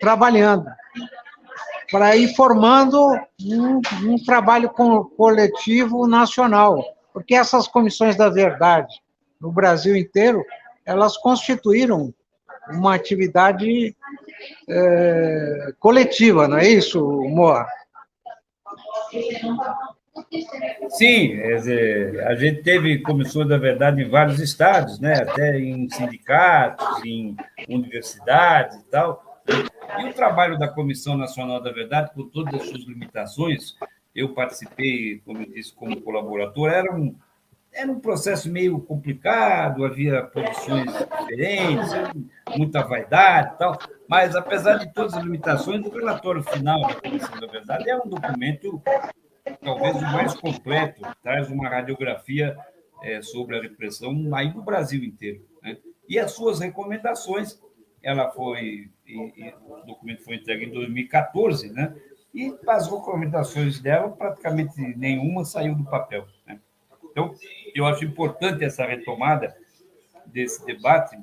trabalhando, para ir formando um trabalho coletivo nacional, porque essas comissões da verdade no Brasil inteiro, elas constituíram uma atividade coletiva, não é isso, Moa? Sim, a gente teve comissões da verdade em vários estados, né? Até em sindicatos, em universidades e tal, E o trabalho da Comissão Nacional da Verdade, com todas as suas limitações, eu participei, como eu disse, como colaborador, era um processo meio complicado, havia posições diferentes, muita vaidade e tal, mas, apesar de todas as limitações, o relatório final da Comissão da Verdade é um documento talvez o mais completo, traz uma radiografia sobre a repressão aí no Brasil inteiro, né? E as suas recomendações, o documento foi entregue em 2014, né? E as recomendações dela, praticamente nenhuma saiu do papel, né? Então, eu acho importante essa retomada desse debate,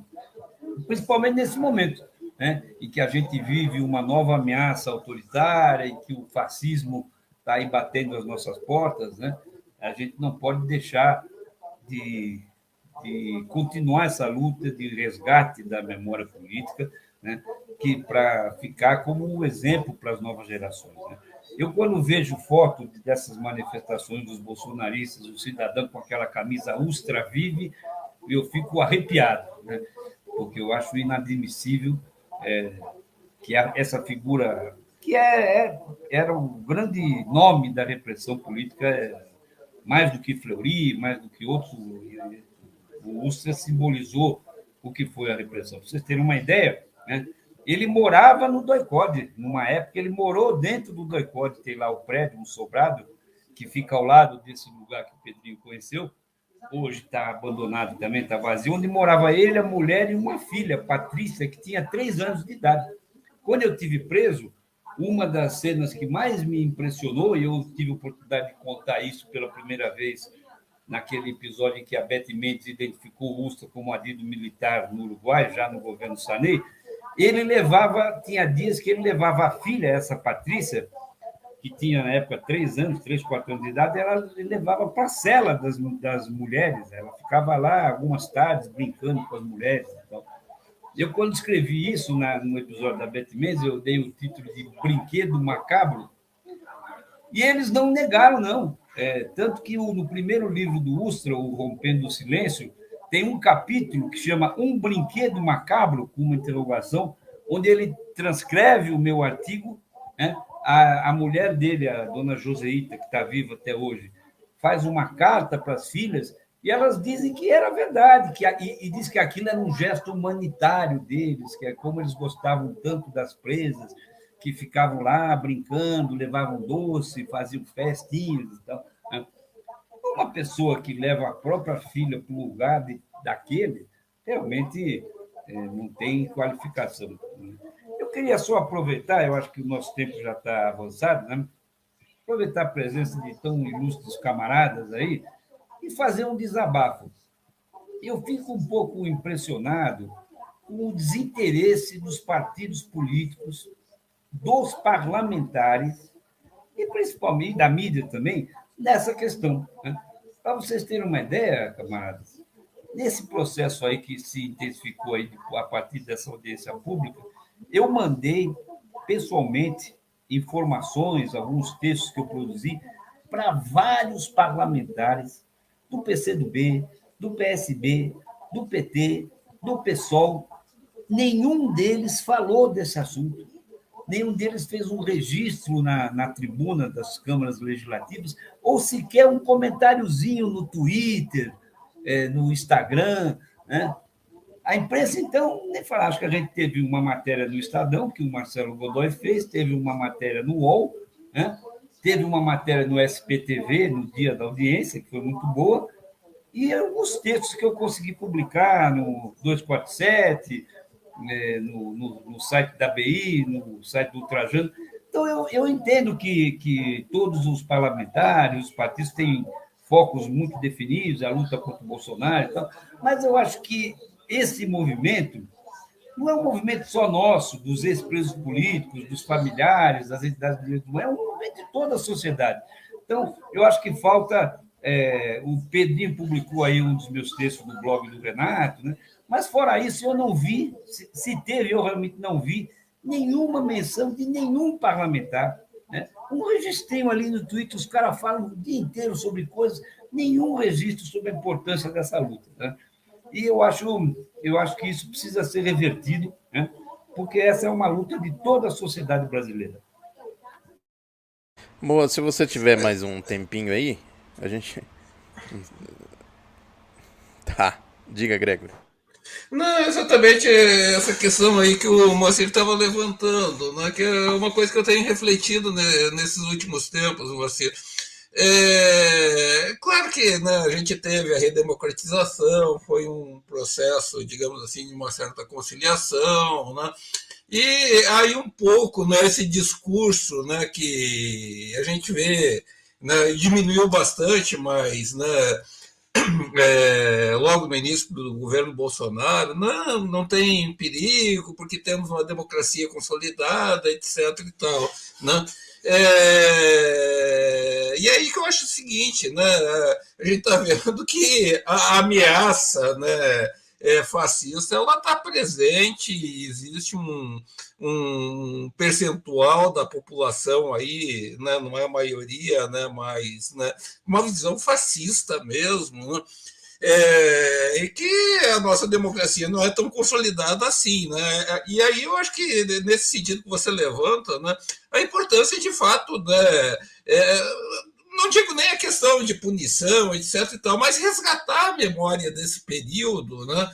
principalmente nesse momento, né, em que a gente vive uma nova ameaça autoritária, em que o fascismo está aí batendo as nossas portas, né? A gente não pode deixar de continuar essa luta de resgate da memória política, né, que para ficar como um exemplo para as novas gerações, né? Eu, quando vejo foto dessas manifestações dos bolsonaristas, o cidadão com aquela camisa Ustra Vive, eu fico arrepiado, né? Porque eu acho inadmissível que essa figura, que era o grande nome da repressão política, mais do que Fleury, mais do que outros, o Ustra simbolizou o que foi a repressão. Para vocês terem uma ideia, né? Ele morava no Doicode, numa época ele morou dentro do Doicode, tem lá o prédio, um sobrado, que fica ao lado desse lugar que o Pedrinho conheceu, hoje está abandonado também, está vazio, onde morava ele, a mulher e uma filha, Patrícia, que tinha 3 anos de idade. Quando eu tive preso, uma das cenas que mais me impressionou, e eu tive a oportunidade de contar isso pela primeira vez naquele episódio em que a Beth Mendes identificou o Ustra como adido militar no Uruguai, já no governo Sarney, tinha dias que ele levava a filha, essa Patrícia, que tinha na época 3 anos, 3, 4 anos de idade, ele levava para a cela das mulheres, ela ficava lá algumas tardes brincando com as mulheres. Então, eu, quando escrevi isso no episódio da Beth Mendes, eu dei o título de Brinquedo Macabro, e eles não negaram, não. Tanto que no primeiro livro do Ustra, o Rompendo o Silêncio, tem um capítulo que chama Um Brinquedo Macabro, com uma interrogação, onde ele transcreve o meu artigo, né? A mulher dele, a dona Joseíta, que está viva até hoje, faz uma carta para as filhas e elas dizem que era verdade, e diz que aquilo era um gesto humanitário deles, que é como eles gostavam tanto das presas, que ficavam lá brincando, levavam doce, faziam festinhas e tal. Uma pessoa que leva a própria filha para um lugar daquele, realmente não tem qualificação. Eu queria só aproveitar, eu acho que o nosso tempo já está avançado, né? Aproveitar a presença de tão ilustres camaradas aí e fazer um desabafo. Eu fico um pouco impressionado com o desinteresse dos partidos políticos, dos parlamentares e principalmente da mídia também, nessa questão, né? Para vocês terem uma ideia, camaradas, nesse processo aí que se intensificou aí a partir dessa audiência pública, eu mandei pessoalmente informações, alguns textos que eu produzi para vários parlamentares do PCdoB, do PSB, do PT, do PSOL. Nenhum deles falou desse assunto. Nenhum deles fez um registro na tribuna das câmaras legislativas, ou sequer um comentáriozinho no Twitter, no Instagram, né? A imprensa, então, nem falar. Acho que a gente teve uma matéria no Estadão, que o Marcelo Godoy fez, teve uma matéria no UOL, né? Teve uma matéria no SPTV, no dia da audiência, que foi muito boa, e alguns textos que eu consegui publicar no 247, no site da BI, no site do Ultrajano. Então, eu entendo que todos os parlamentares, os partidos têm focos muito definidos, a luta contra o Bolsonaro e tal, mas eu acho que esse movimento não é um movimento só nosso, dos ex-presos políticos, dos familiares, das entidades de direitos humanos, é um movimento de toda a sociedade. Então, eu acho que falta... o Pedrinho publicou aí um dos meus textos no blog do Renato, né? Mas, fora isso, eu não vi, se teve, eu realmente não vi nenhuma menção de nenhum parlamentar, né? Um registrinho ali no Twitter, os caras falam o dia inteiro sobre coisas, nenhum registro sobre a importância dessa luta, né? E eu acho que isso precisa ser revertido, né? porque essa é uma luta de toda a sociedade brasileira. Boa, se você tiver mais um tempinho aí, a gente... Tá, diga, Gregory. Não, exatamente essa questão aí que o Moacir estava levantando, né, que é uma coisa que eu tenho refletido, né, nesses últimos tempos, Moacir. Claro que, né, a gente teve a redemocratização, foi um processo, digamos assim, de uma certa conciliação, né, e aí um pouco, né, esse discurso, né, que a gente vê, né, diminuiu bastante, mas, né, logo no início do governo Bolsonaro, não tem perigo, porque temos uma democracia consolidada, etc. e tal. Né? E aí que eu acho o seguinte, né? A gente está vendo que a ameaça, né, fascista, ela está presente, existe um percentual da população aí, né, não é a maioria, né, mas, né, uma visão fascista mesmo, né, e que a nossa democracia não é tão consolidada assim, né? E aí eu acho que nesse sentido que você levanta, né, a importância de fato, né, não digo nem a questão de punição, etc. e tal, mas resgatar a memória desse período, né?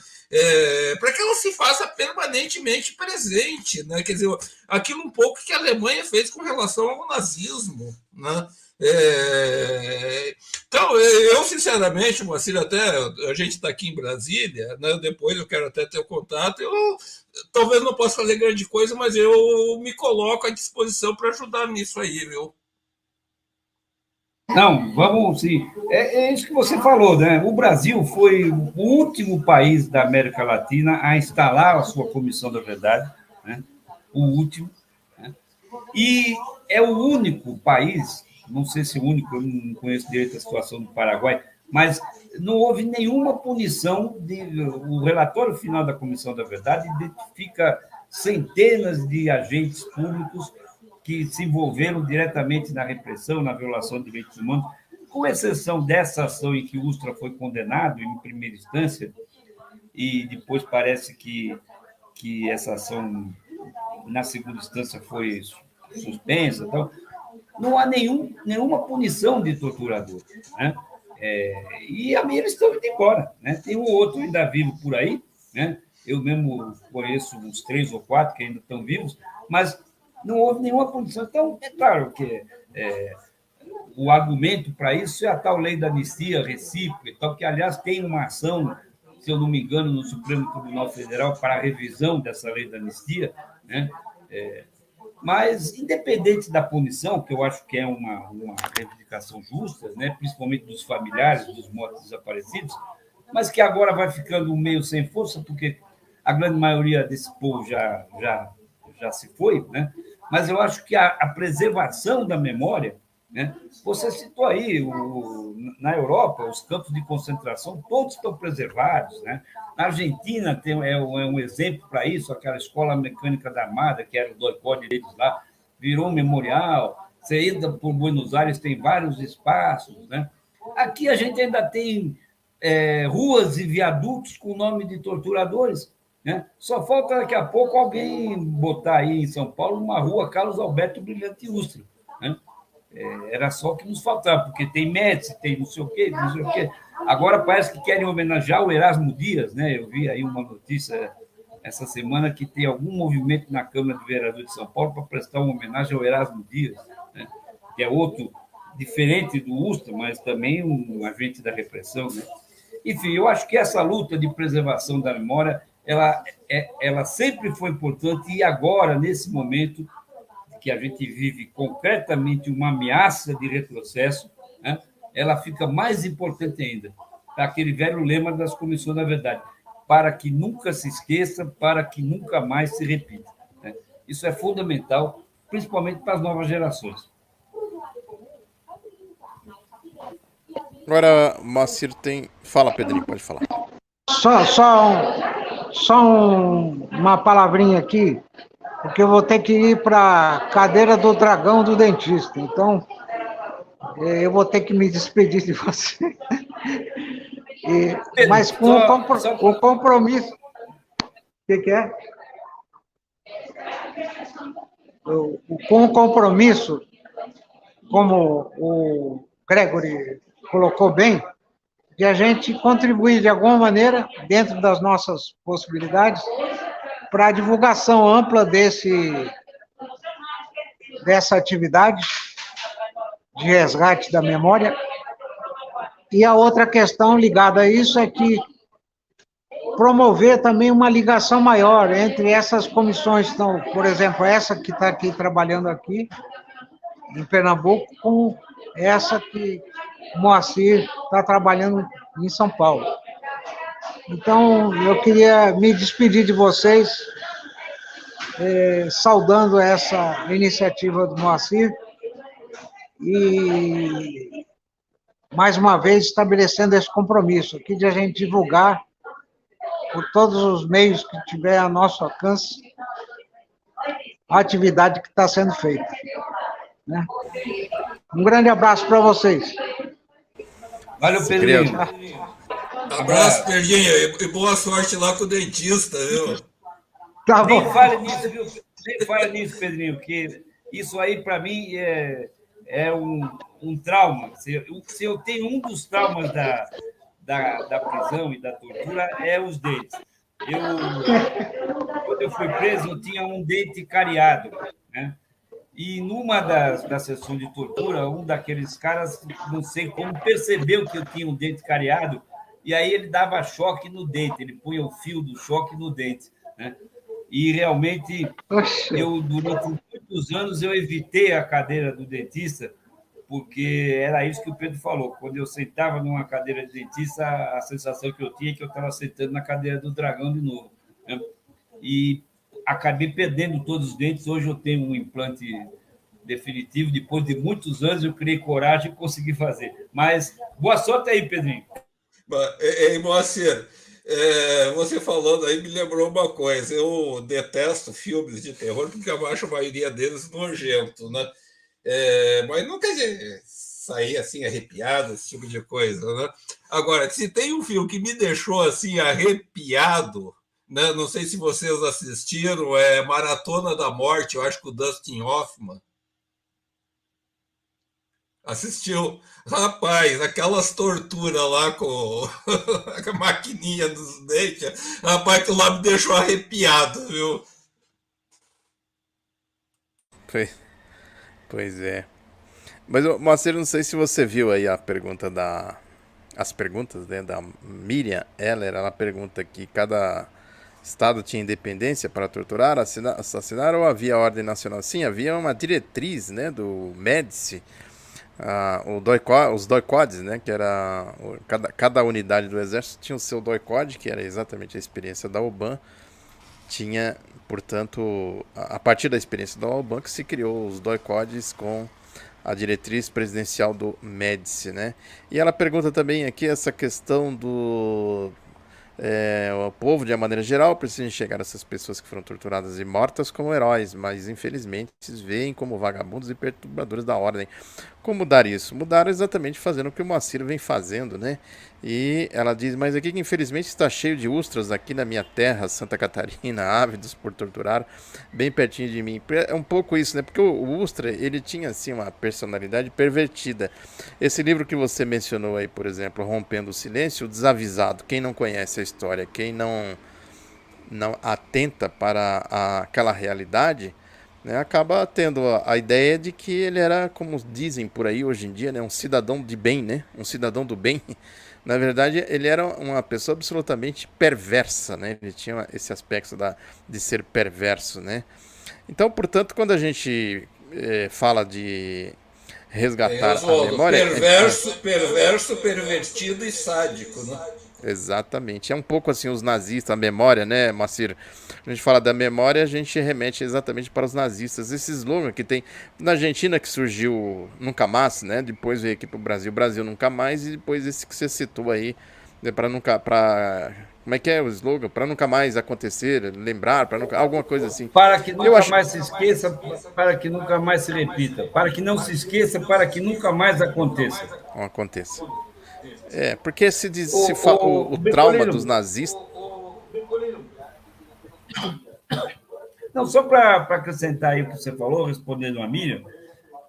Para que ela se faça permanentemente presente, né? Quer dizer, aquilo um pouco que a Alemanha fez com relação ao nazismo, né? Então, eu sinceramente, Moacir, até a gente está aqui em Brasília, né? Depois eu quero até ter o contato, eu talvez não possa fazer grande coisa, mas eu me coloco à disposição para ajudar nisso aí, viu? Não, vamos sim. É isso que você falou, né? O Brasil foi o último país da América Latina a instalar a sua Comissão da Verdade, né? O último. Né? E é o único país, não sei se é o único, eu não conheço direito a situação do Paraguai, mas não houve nenhuma punição. O relatório final da Comissão da Verdade identifica centenas de agentes públicos que se envolveram diretamente na repressão, na violação de direitos humanos, com exceção dessa ação em que o Ustra foi condenado em primeira instância, e depois parece que essa ação, na segunda instância, foi suspensa. Então, não há nenhuma punição de torturador. Né? E eles estão indo embora. Né? Tem um outro ainda vivo por aí, né? Eu mesmo conheço uns 3 ou 4 que ainda estão vivos, mas não houve nenhuma punição. Então, é claro que o argumento para isso é a tal lei da anistia recíproca, então, que, aliás, tem uma ação, se eu não me engano, no Supremo Tribunal Federal para a revisão dessa lei da anistia, né? Mas, independente da punição, que eu acho que é uma reivindicação justa, né? Principalmente dos familiares dos mortos desaparecidos, mas que agora vai ficando meio sem força, porque a grande maioria desse povo já se foi, né? Mas eu acho que a preservação da memória, né? Você citou aí, na Europa, os campos de concentração, todos estão preservados, né? Na Argentina é um exemplo para isso, aquela escola mecânica da Armada, que era o doicode deles lá, virou um memorial. Você entra por Buenos Aires, tem vários espaços, né? Aqui a gente ainda tem ruas e viadutos com o nome de torturadores, né? Só falta daqui a pouco alguém botar aí em São Paulo uma rua Carlos Alberto Brilhante Ustra, né? Era só o que nos faltava, porque tem Médici, tem não sei o quê, não sei o quê. Agora parece que querem homenagear o Erasmo Dias, né? Eu vi aí uma notícia essa semana que tem algum movimento na Câmara de Vereadores de São Paulo para prestar uma homenagem ao Erasmo Dias, né? Que é outro, diferente do Ustra, mas também um agente da repressão, né? Enfim, eu acho que essa luta de preservação da memória, ela sempre foi importante, e agora, nesse momento que a gente vive concretamente uma ameaça de retrocesso, né, ela fica mais importante ainda. Aquele velho lema das Comissões da Verdade: para que nunca se esqueça, para que nunca mais se repita. Né? Isso é fundamental, principalmente para as novas gerações. Agora, Moacir tem... Fala, Pedrinho, pode falar. Uma palavrinha aqui, porque eu vou ter que ir para a cadeira do dragão do dentista. Então, eu vou ter que me despedir de você. Mas com o compromisso... O que é? com o compromisso, como o Gregory colocou bem, de a gente contribuir de alguma maneira, dentro das nossas possibilidades, para a divulgação ampla dessa atividade de resgate da memória. E a outra questão ligada a isso é que promover também uma ligação maior entre essas comissões, então, por exemplo, essa que está aqui trabalhando aqui, em Pernambuco, com essa que o Moacir está trabalhando em São Paulo. Então, eu queria me despedir de vocês, saudando essa iniciativa do Moacir e, mais uma vez, estabelecendo esse compromisso aqui de a gente divulgar, por todos os meios que tiver a nosso alcance, a atividade que está sendo feita. Né? Um grande abraço para vocês. Valeu, Pedrinho. Abraço, Pedrinho, e boa sorte lá com o dentista, viu? Tá bom. Nem fale nisso, viu? Nem fale nisso, Pedrinho, porque isso aí, para mim, é um trauma. Se eu tenho um dos traumas da prisão e da tortura, é os dentes. Quando eu fui preso, eu tinha um dente cariado, né? E numa das sessões de tortura, um daqueles caras, não sei como, percebeu que eu tinha um dente cariado, e aí ele dava choque no dente, ele punha o fio do choque no dente, né? E realmente, durante muitos anos, eu evitei a cadeira do dentista, porque era isso que o Pedro falou. Quando eu sentava numa cadeira de dentista, a sensação que eu tinha é que eu estava sentando na cadeira do dragão de novo, né? E acabei perdendo todos os dentes. Hoje eu tenho um implante definitivo. Depois de muitos anos, eu criei coragem e consegui fazer. Mas boa sorte aí, Pedrinho. Moacir, você falando aí me lembrou uma coisa. Eu detesto filmes de terror porque eu acho a maioria deles nojento, né? Mas não quer dizer sair assim arrepiado, esse tipo de coisa, né? Agora, se tem um filme que me deixou assim arrepiado, né? Não sei se vocês assistiram, é Maratona da Morte, eu acho que o Dustin Hoffman assistiu. Rapaz, aquelas torturas lá com a maquininha dos dentes, rapaz, aquilo lá me deixou arrepiado, viu? Pois é. Mas, Moacir, não sei se você viu aí as perguntas, né, da Miriam Heller. Ela pergunta que cada estado tinha independência para torturar, assassinar, ou havia ordem nacional? Sim, havia uma diretriz, né, do Médici, os doicodes, né, que era cada unidade do exército tinha o seu doicode, que era exatamente a experiência da UBAN. Tinha, portanto, a partir da experiência da UBAN que se criou os doicodes com a diretriz presidencial do Médici, né? E ela pergunta também aqui essa questão do o povo, de uma maneira geral, precisa enxergar essas pessoas que foram torturadas e mortas como heróis, mas infelizmente se veem como vagabundos e perturbadores da ordem. Como mudar isso? Mudar exatamente fazendo o que o Moacir vem fazendo, né? E ela diz, mas aqui que infelizmente está cheio de ustras aqui na minha terra, Santa Catarina, ávidos por torturar, bem pertinho de mim. É um pouco isso, né? Porque o Ustra, ele tinha assim uma personalidade pervertida. Esse livro que você mencionou aí, por exemplo, Rompendo o Silêncio, o Desavisado, quem não conhece a história, quem não atenta para aquela realidade, né, acaba tendo a ideia de que ele era, como dizem por aí hoje em dia, né, um cidadão de bem, né, um cidadão do bem. Na verdade, ele era uma pessoa absolutamente perversa, né? Ele tinha esse aspecto de ser perverso, né? Então, portanto, quando a gente fala de resgatar a memória... Perverso, pervertido e sádico, né? Exatamente. É um pouco assim os nazistas, a memória, né, Moacir? A gente fala da memória, a gente remete exatamente para os nazistas. Esse slogan que tem na Argentina, que surgiu Nunca Mais, né? Depois veio aqui para o Brasil Nunca Mais, e depois esse que você citou aí, né, como é que é o slogan? Para nunca mais acontecer, lembrar, para nunca, alguma coisa assim. Para que nunca mais se esqueça, para que nunca mais se repita. Para que não se esqueça, para que nunca mais aconteça. Não aconteça. Porque o trauma dos nazistas... Não, só para acrescentar aí o que você falou, respondendo a Miriam,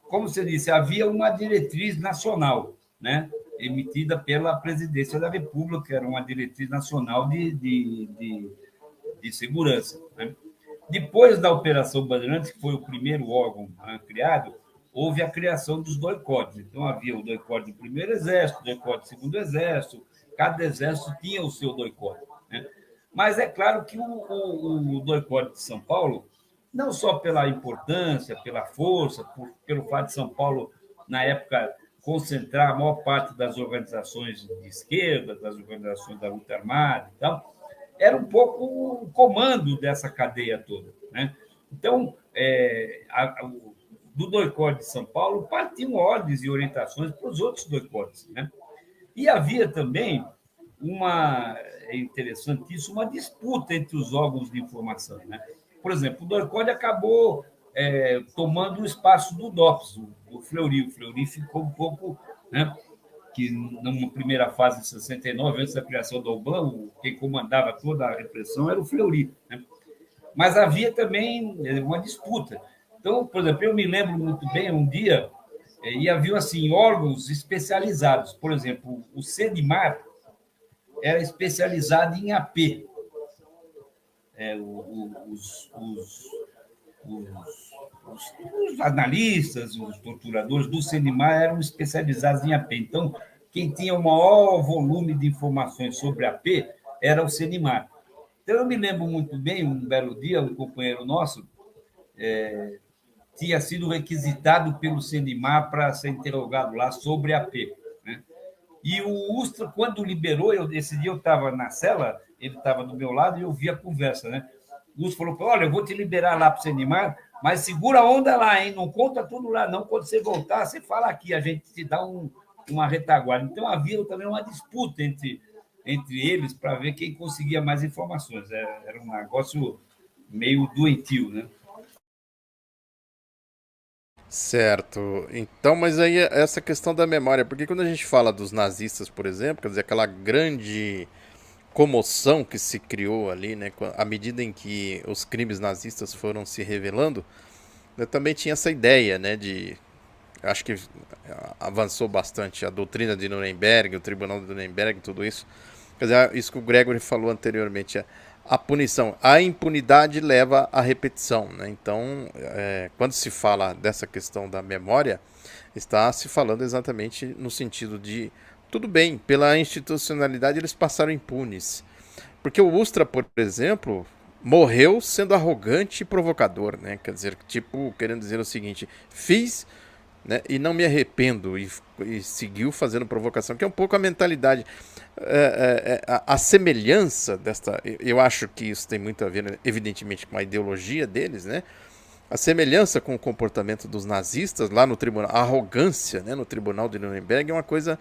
como você disse, havia uma diretriz nacional, né, emitida pela Presidência da República, que era uma diretriz nacional de segurança. Né? Depois da Operação Bandeirantes, que foi o primeiro órgão criado, houve a criação dos doicode. Então, havia o doicode do primeiro Exército, o doicode do segundo Exército, cada exército tinha o seu doicode. Né? Mas é claro que o doicode de São Paulo, não só pela importância, pela força, pelo fato de São Paulo, na época, concentrar a maior parte das organizações de esquerda, das organizações da luta armada e tal, era um pouco o comando dessa cadeia toda. Né? Então, do doicode de São Paulo partiam ordens e orientações para os outros doicodes. Né? E havia também é interessante isso, uma disputa entre os órgãos de informação. Né? Por exemplo, o doicode acabou tomando o espaço do DOPS, o Fleury. O Fleury ficou um pouco... Né? Que numa primeira fase de 69, antes da criação do Oban, quem comandava toda a repressão era o Fleury. Né? Mas havia também uma disputa. Então, por exemplo, eu me lembro muito bem, um dia, e havia assim, órgãos especializados. Por exemplo, o CENIMAR era especializado em AP. Os analistas, os torturadores do CENIMAR eram especializados em AP. Então, quem tinha o maior volume de informações sobre AP era o CENIMAR. Então, eu me lembro muito bem, um belo dia, um companheiro nosso tinha sido requisitado pelo CENIMAR para ser interrogado lá sobre AP. Né? E o Ustra, quando liberou, esse dia eu estava na cela, ele estava do meu lado e eu vi a conversa. Né? O Ustra falou, olha, eu vou te liberar lá para o CENIMAR, mas segura a onda lá, hein? Não conta tudo lá, não. Quando você voltar, você fala aqui, a gente te dá uma retaguarda. Então, havia também uma disputa entre eles para ver quem conseguia mais informações. Era um negócio meio doentio, né? Certo. Então, mas aí essa questão da memória, porque quando a gente fala dos nazistas, por exemplo, quer dizer, aquela grande comoção que se criou ali, né, à medida em que os crimes nazistas foram se revelando, eu também tinha essa ideia, né, acho que avançou bastante a doutrina de Nuremberg, o Tribunal de Nuremberg, tudo isso. Quer dizer, isso que o Gregory falou anteriormente, a punição, a impunidade leva à repetição, né? Então, quando se fala dessa questão da memória, está se falando exatamente no sentido de, tudo bem, pela institucionalidade eles passaram impunes. Porque o Ustra, por exemplo, morreu sendo arrogante e provocador, né? Quer dizer, tipo, querendo dizer o seguinte, fiz, né, e não me arrependo, e seguiu fazendo provocação, que é um pouco a mentalidade. A semelhança desta, eu acho que isso tem muito a ver, evidentemente, com a ideologia deles, né? A semelhança com o comportamento dos nazistas lá no tribunal, a arrogância, né, no tribunal de Nuremberg é uma coisa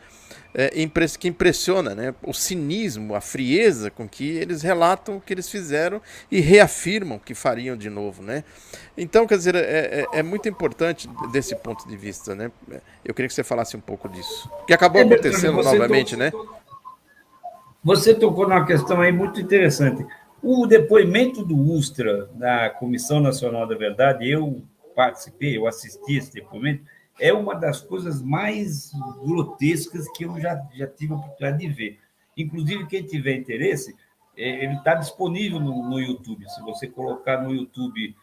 que impressiona, né? O cinismo, a frieza com que eles relatam o que eles fizeram e reafirmam que fariam de novo, né? Então, quer dizer, é muito importante desse ponto de vista, né? Eu queria que você falasse um pouco disso. Que acabou acontecendo novamente, né? Você tocou numa questão aí muito interessante. O depoimento do Ustra na Comissão Nacional da Verdade, eu participei, eu assisti esse depoimento, é uma das coisas mais grotescas que eu já tive a oportunidade de ver. Inclusive, quem tiver interesse, ele está disponível no YouTube. Se você colocar no YouTube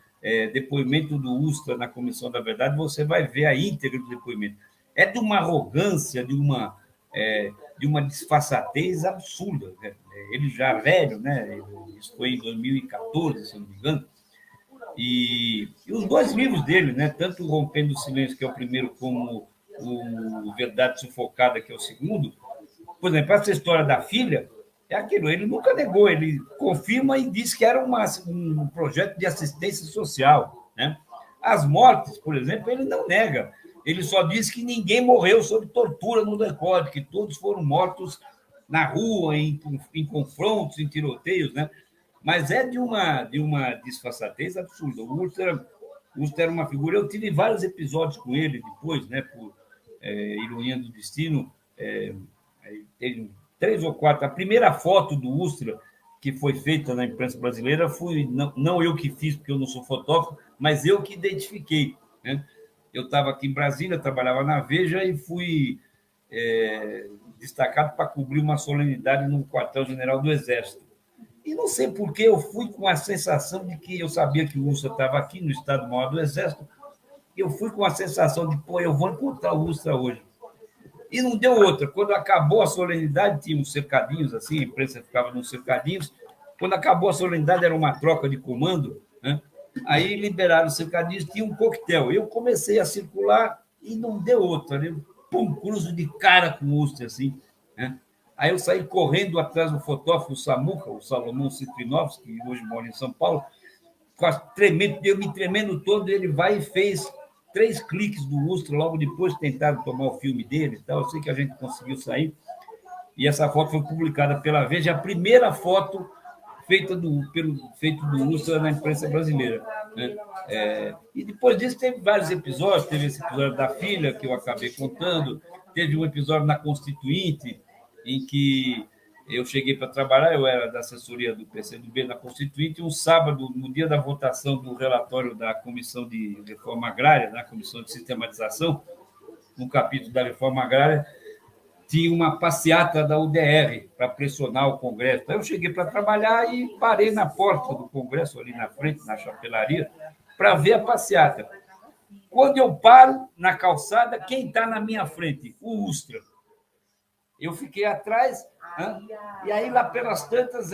depoimento do Ustra na Comissão da Verdade, você vai ver a íntegra do depoimento. É de uma arrogância, de uma disfarçatez absurda. Né? Ele já velho, né? Isso foi em 2014, se não me engano. E os dois livros dele, né? Tanto o Rompendo o Silêncio, que é o primeiro, como o Verdade Sufocada, que é o segundo. Por exemplo, essa história da filha é aquilo. Ele nunca negou, ele confirma e diz que era um projeto de assistência social. Né? As mortes, por exemplo, ele não nega. Ele só diz que ninguém morreu sob tortura no doicode, que todos foram mortos na rua, em confrontos, em tiroteios, né? Mas é de uma disfarçatez absurda. O Ustra era uma figura. Eu tive vários episódios com ele depois, né? Por ironia do destino, teve 3 ou 4. A primeira foto do Ustra que foi feita na imprensa brasileira, não eu que fiz, porque eu não sou fotógrafo, mas eu que identifiquei, né? Eu estava aqui em Brasília, trabalhava na Veja e fui destacado para cobrir uma solenidade no quartel-general do Exército. E não sei por que eu fui com a sensação de que eu sabia que o Ustra estava aqui no Estado-Maior do Exército, e eu fui com a sensação de, pô, eu vou encontrar o Ustra hoje. E não deu outra. Quando acabou a solenidade, tinha uns cercadinhos assim, a imprensa ficava nos cercadinhos. Quando acabou a solenidade, era uma troca de comando, né? Aí liberaram os cercadinhos, tinha um coquetel. Eu comecei a circular e não deu outra. Né? Pum, cruzo de cara com o Ustra, assim, né? Aí eu saí correndo atrás do fotógrafo Samuca, o Salomão Citrinovski, que hoje mora em São Paulo, eu me tremendo todo, ele vai e fez 3 cliques do Ustra, logo depois tentaram tomar o filme dele e tal. Eu sei que a gente conseguiu sair, e essa foto foi publicada pela Veja, a primeira foto feita do Ustra na imprensa brasileira, né? E depois disso teve vários episódios, teve esse episódio da filha, que eu acabei contando, teve um episódio na Constituinte, em que eu cheguei para trabalhar, eu era da assessoria do PCdoB na Constituinte, e um sábado, no dia da votação do relatório da Comissão de Reforma Agrária, na Comissão de Sistematização, no capítulo da Reforma Agrária, tinha uma passeata da UDR para pressionar o Congresso. Então, eu cheguei para trabalhar e parei na porta do Congresso, ali na frente, na chapelaria, para ver a passeata. Quando eu paro na calçada, quem está na minha frente? O Ustra. Eu fiquei atrás, né? E aí, lá pelas tantas,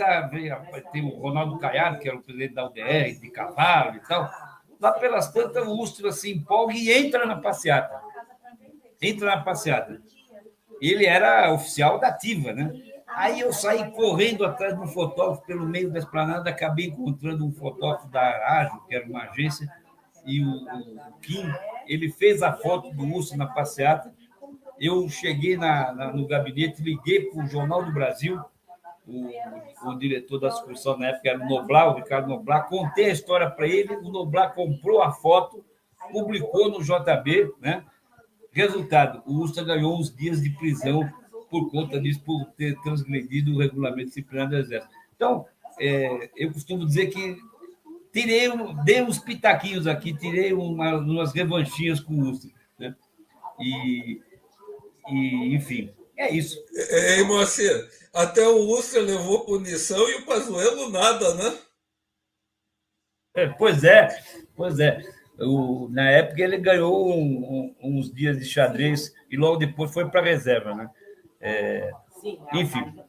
tem o Ronaldo Caiado, que era o presidente da UDR, de cavalo e tal. Lá pelas tantas, o Ustra se empolga e entra na passeata. Ele era oficial da ativa, né? Aí eu saí correndo atrás de um fotógrafo pelo meio da esplanada, acabei encontrando um fotógrafo da Ágil, que era uma agência, e o Kim, ele fez a foto do Ustra na passeata. Eu cheguei no gabinete, liguei para o Jornal do Brasil, o diretor da sucursal na época era o Ricardo Noblar, contei a história para ele, o Noblar comprou a foto, publicou no JB, né? Resultado, o Ustra ganhou uns dias de prisão por conta disso, por ter transgredido o regulamento disciplinar do Exército. Então, eu costumo dizer que dei uns pitaquinhos aqui, tirei umas revanchinhas com o Ustra, né? E, enfim, é isso. Ei, Moacir, até o Ustra levou punição e o Pazuello nada, né? Pois é. Na época ele ganhou uns dias de xadrez e logo depois foi para a reserva, né? Enfim,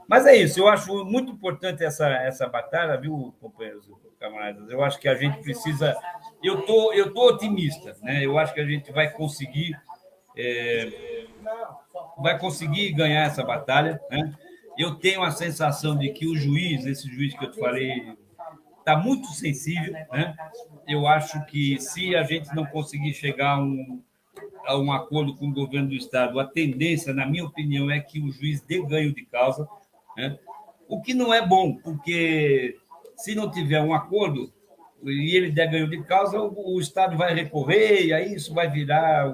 mas é isso. Eu acho muito importante essa batalha, viu, companheiros, camaradas? Eu acho que a gente precisa. Eu tô otimista, né? Eu acho que a gente vai conseguir ganhar essa batalha, né? Eu tenho a sensação de que esse juiz que eu te falei, está muito sensível, né? Eu acho que se a gente não conseguir chegar a um acordo com o governo do Estado, a tendência, na minha opinião, é que o juiz dê ganho de causa, né? O que não é bom, porque se não tiver um acordo e ele der ganho de causa, o Estado vai recorrer e aí isso vai virar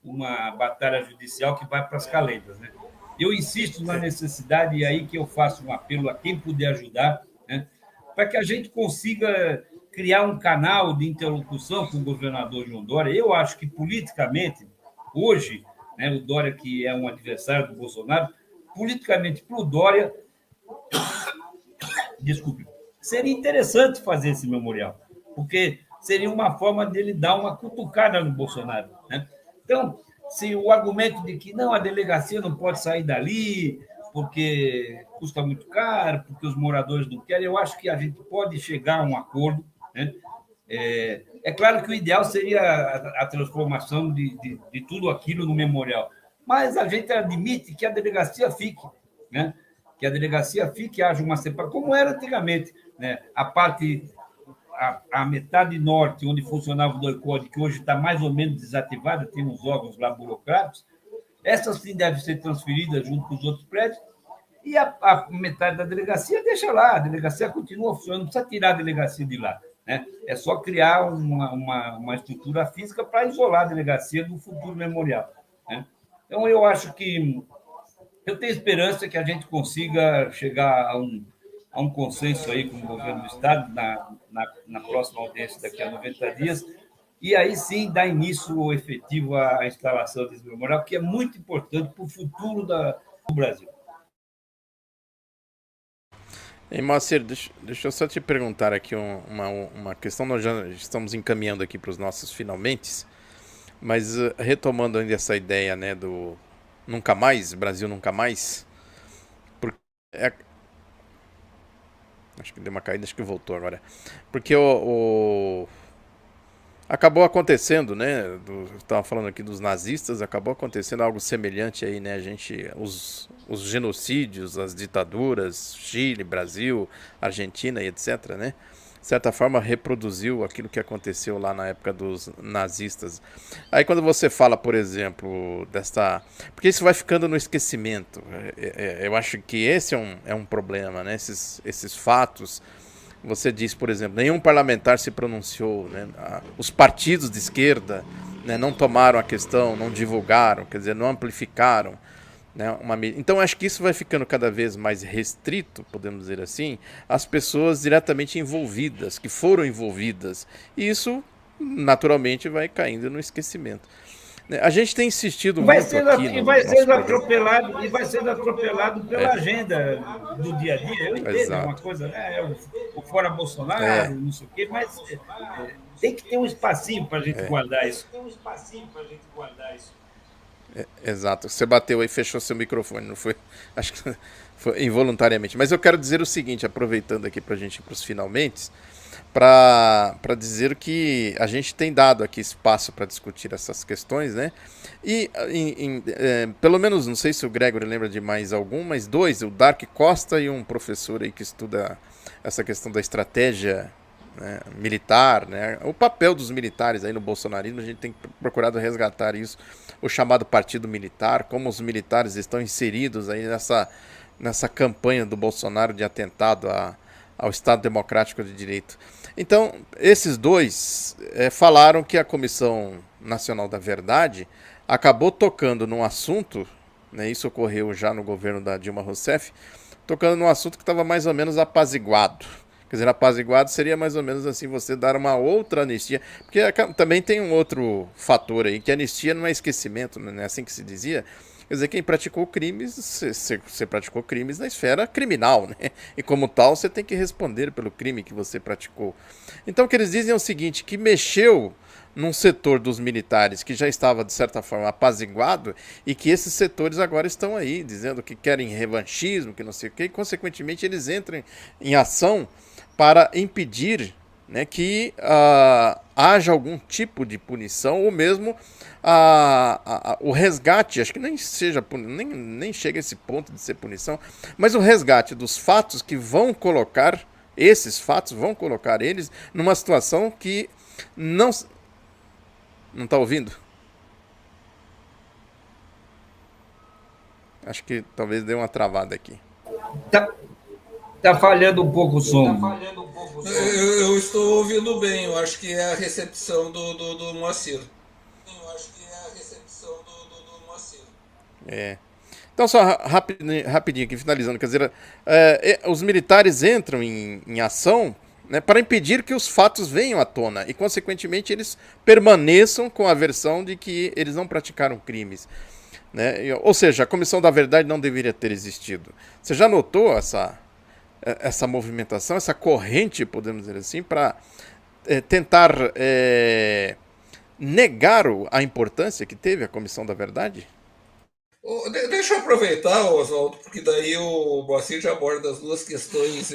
uma batalha judicial que vai para as calendas, né? Eu insisto na necessidade, e aí que eu faço um apelo a quem puder ajudar, né, para que a gente consiga criar um canal de interlocução com o governador João Dória. Eu acho que, politicamente, hoje, né, o Dória, que é um adversário do Bolsonaro, politicamente, para o Dória, desculpe, seria interessante fazer esse memorial, porque seria uma forma dele dar uma cutucada no Bolsonaro, né? Então, se o argumento de que não, a delegacia não pode sair dali porque custa muito caro, porque os moradores não querem, eu acho que a gente pode chegar a um acordo, né? É claro que o ideal seria a transformação de tudo aquilo no memorial, mas a gente admite que a delegacia fique, né? Que a delegacia fique, haja uma separação, como era antigamente, né? A metade norte, onde funcionava o DOI-CODE, que hoje está mais ou menos desativada, tem uns órgãos lá burocráticos, essas sim devem ser transferidas junto com os outros prédios, e a metade da delegacia deixa lá, a delegacia continua funcionando, não precisa tirar a delegacia de lá, né? É só criar uma estrutura física para isolar a delegacia do futuro memorial, né? Então, eu acho que Eu tenho esperança que a gente consiga chegar a um consenso aí com o governo do Estado na próxima audiência daqui a 90 dias, e aí sim dar início efetivo à instalação desse memorial, que é muito importante para o futuro do Brasil. E, Moacir, deixa eu só te perguntar aqui uma questão. Nós já estamos encaminhando aqui para os nossos finalmente, mas retomando ainda essa ideia, né, do nunca mais, Brasil nunca mais, porque acho que deu uma caída, acho que voltou agora, porque acabou acontecendo, né? Estava falando aqui dos nazistas, acabou acontecendo algo semelhante aí, né? Os genocídios, as ditaduras, Chile, Brasil, Argentina e etc, né? De certa forma reproduziu aquilo que aconteceu lá na época dos nazistas. Aí quando você fala, por exemplo, porque isso vai ficando no esquecimento. Eu acho que esse é um problema, né? Esses fatos. Você diz, por exemplo, nenhum parlamentar se pronunciou, né? Os partidos de esquerda, né, não tomaram a questão, não divulgaram, quer dizer, não amplificaram, né, Então, acho que isso vai ficando cada vez mais restrito, podemos dizer assim, às pessoas diretamente envolvidas, que foram envolvidas. E isso, naturalmente, vai caindo no esquecimento. A gente tem insistido muito aqui e vai sendo atropelado pela agenda do dia a dia. Eu entendo, é uma coisa, né? O fora Bolsonaro, não sei o quê, mas tem que ter um espacinho para a gente guardar isso. Exato. Você bateu aí, fechou seu microfone, não foi? Acho que foi involuntariamente. Mas eu quero dizer o seguinte, aproveitando aqui para a gente ir para os finalmente, para dizer que a gente tem dado aqui espaço para discutir essas questões, né? E pelo menos, não sei se o Gregory lembra de mais algum, mas dois, o Dark Costa e um professor aí que estuda essa questão da estratégia, né, militar, né? O papel dos militares aí no bolsonarismo, a gente tem procurado resgatar isso, o chamado partido militar, como os militares estão inseridos aí nessa campanha do Bolsonaro de atentado ao Estado Democrático de Direito. Então, esses dois falaram que a Comissão Nacional da Verdade acabou tocando num assunto, né, isso ocorreu já no governo da Dilma Rousseff, tocando num assunto que estava mais ou menos apaziguado. Quer dizer, apaziguado seria mais ou menos assim, você dar uma outra anistia, porque também tem um outro fator aí, que a anistia não é esquecimento, não é assim que se dizia. Quer dizer, quem praticou crimes, você praticou crimes na esfera criminal, né? E como tal, você tem que responder pelo crime que você praticou. Então, o que eles dizem é o seguinte, que mexeu num setor dos militares que já estava, de certa forma, apaziguado, e que esses setores agora estão aí, dizendo que querem revanchismo, que não sei o quê, e, consequentemente, eles entram em ação para impedir, né, que haja algum tipo de punição, ou mesmo o resgate, acho que nem chega a esse ponto de ser punição, mas o resgate dos fatos que vão colocar, esses fatos vão colocar eles numa situação que não está ouvindo? Acho que talvez dê uma travada aqui. Tá falhando um pouco o som. Eu estou ouvindo bem, eu acho que é a recepção do Moacir. Então, só rapidinho aqui, finalizando, quer dizer, os militares entram em ação, né, para impedir que os fatos venham à tona e, consequentemente, eles permaneçam com a versão de que eles não praticaram crimes. Né? Ou seja, a Comissão da Verdade não deveria ter existido. Você já notou essa movimentação, essa corrente, podemos dizer assim, para tentar negar a importância que teve a Comissão da Verdade? Deixa eu aproveitar, Oswaldo, porque daí o Moacir já aborda as duas questões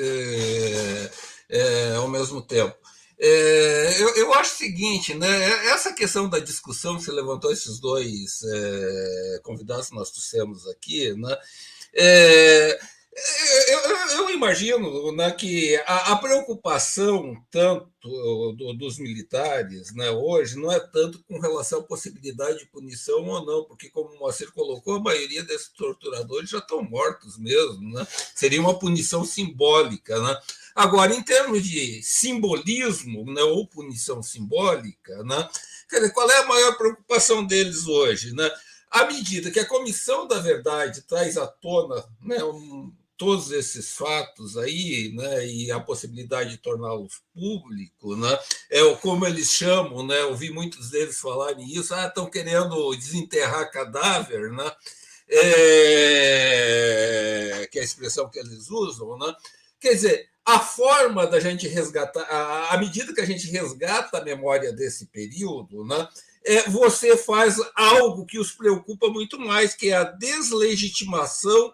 ao mesmo tempo. Eu acho o seguinte, né? Essa questão da discussão que você levantou, esses dois convidados que nós trouxemos aqui, né? Eu imagino, né, que a preocupação tanto dos militares, né, hoje não é tanto com relação à possibilidade de punição ou não, porque, como o Moacir colocou, a maioria desses torturadores já estão mortos mesmo, né? Seria uma punição simbólica, né? Agora, em termos de simbolismo, né, ou punição simbólica, né, quer dizer, qual é a maior preocupação deles hoje, né? à medida que a Comissão da Verdade traz à tona, né, todos esses fatos aí, né, e a possibilidade de torná-los públicos, né, como eles chamam, né, ouvi muitos deles falarem isso, estão querendo desenterrar cadáver, né, que é a expressão que eles usam, né? Quer dizer, a forma da gente resgatar, à medida que a gente resgata a memória desse período, né, você faz algo que os preocupa muito mais, que é a deslegitimação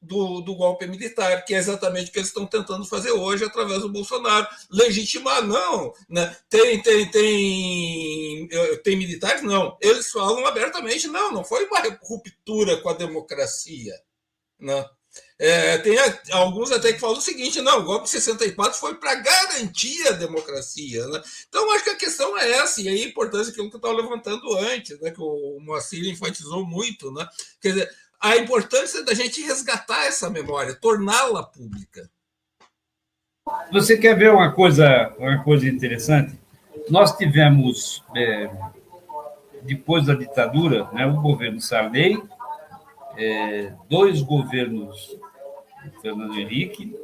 do golpe militar, que é exatamente o que eles estão tentando fazer hoje através do Bolsonaro. Legitimar, não. Né? Tem militares? Não. Eles falam abertamente, não foi uma ruptura com a democracia. Né? Tem alguns até que falam o seguinte, não, o golpe de 64 foi para garantir a democracia. Né? Então, acho que a questão é essa, e aí a importância que eu estava levantando antes, né, que o Moacir enfatizou muito. Né? Quer dizer, a importância da gente resgatar essa memória, torná-la pública. Você quer ver uma coisa interessante? Nós tivemos, depois da ditadura, né, o governo Sarney, 2 governos Fernando Henrique,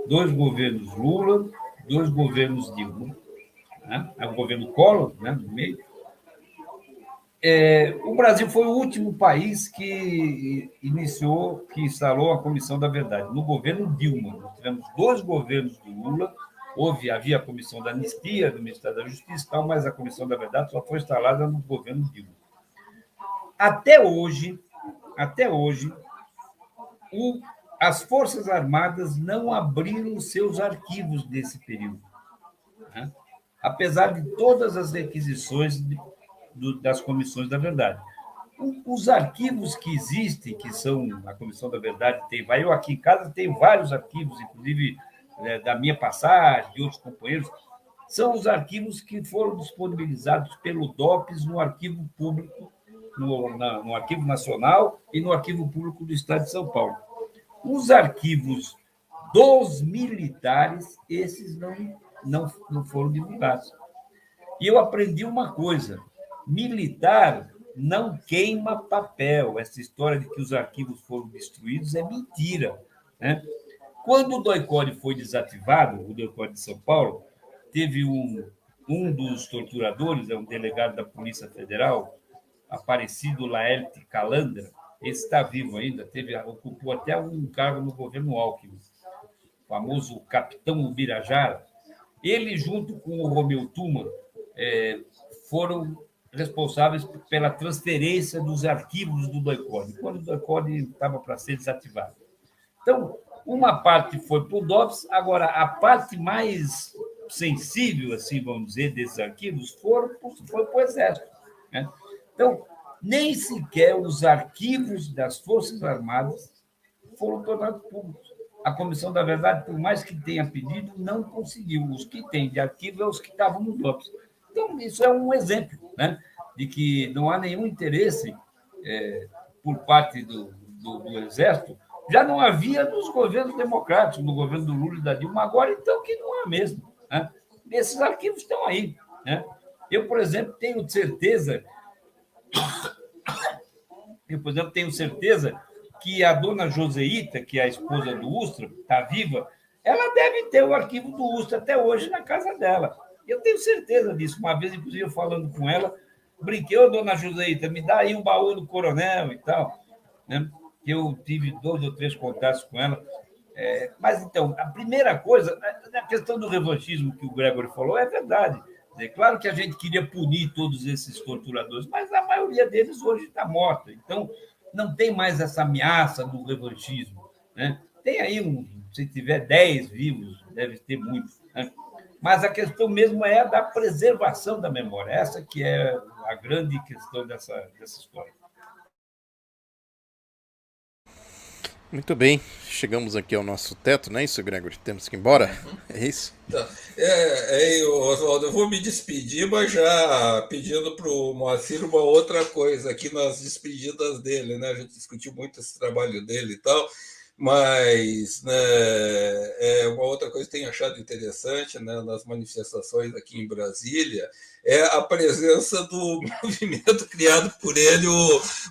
2 governos Lula, 2 governos Dilma, né? O governo Collor, né, no meio. O Brasil foi o último país que instalou a Comissão da Verdade. No governo Dilma, nós tivemos 2 governos do Lula, havia a Comissão da Anistia, do Ministério da Justiça e tal, mas a Comissão da Verdade só foi instalada no governo Dilma. Até hoje, as Forças Armadas não abriram seus arquivos desse período, né? Apesar de todas as requisições das Comissões da Verdade. Os arquivos que existem, que são a Comissão da Verdade, eu aqui em casa tenho vários arquivos, inclusive da minha passagem, de outros companheiros, são os arquivos que foram disponibilizados pelo DOPS no arquivo público, no Arquivo Nacional e no Arquivo Público do Estado de São Paulo. Os arquivos dos militares, esses não foram divulgados. E eu aprendi uma coisa: militar não queima papel. Essa história de que os arquivos foram destruídos é mentira, né? Quando o DOI-CODE foi desativado, o DOI-CODE de São Paulo, teve um dos torturadores, um delegado da Polícia Federal, Aparecido Laerte Calandra, esse está vivo ainda, ocupou até um cargo no governo Alckmin, o famoso capitão Ubirajara. Ele, junto com o Romeu Tuma, foram responsáveis pela transferência dos arquivos do DOI-CODE, quando o DOI-CODE estava para ser desativado. Então, uma parte foi para o DOPS, agora, a parte mais sensível, assim, vamos dizer, desses arquivos, foi para o Exército, né? Então, nem sequer os arquivos das Forças Armadas foram tornados públicos. A Comissão da Verdade, por mais que tenha pedido, não conseguiu. Os que têm de arquivo são os que estavam no DOPS. Então, isso é um exemplo, né, de que não há nenhum interesse por parte do Exército. Já não havia nos governos democráticos, no governo do Lula e da Dilma, agora, então, que não há mesmo, né? Esses arquivos estão aí, né? Eu, por exemplo, tenho certeza que a dona Joseíta, que é a esposa do Ustra, está viva, ela deve ter o arquivo do Ustra até hoje na casa dela. Eu tenho certeza disso. Uma vez, inclusive, eu falando com ela, brinquei, dona Joseíta, me dá aí um baú do coronel e tal, né? Eu tive 2 ou 3 contatos com ela. Mas, então, a primeira coisa, a questão do revanchismo que o Gregory falou, é verdade. É claro que a gente queria punir todos esses torturadores, mas a maioria deles hoje está morta. Então, não tem mais essa ameaça do revanchismo, né? Tem aí, se tiver 10 vivos, deve ter muitos, né? Mas a questão mesmo é a da preservação da memória. Essa que é a grande questão dessa história. Muito bem, chegamos aqui ao nosso teto, não é isso, Gregory? Temos que ir embora? É isso? Tá. Oswaldo, eu vou me despedir, mas já pedindo para o Moacir uma outra coisa aqui nas despedidas dele, né? A gente discutiu muito esse trabalho dele e tal, Mas, né, uma outra coisa que tenho achado interessante, né, nas manifestações aqui em Brasília é a presença do movimento criado por ele,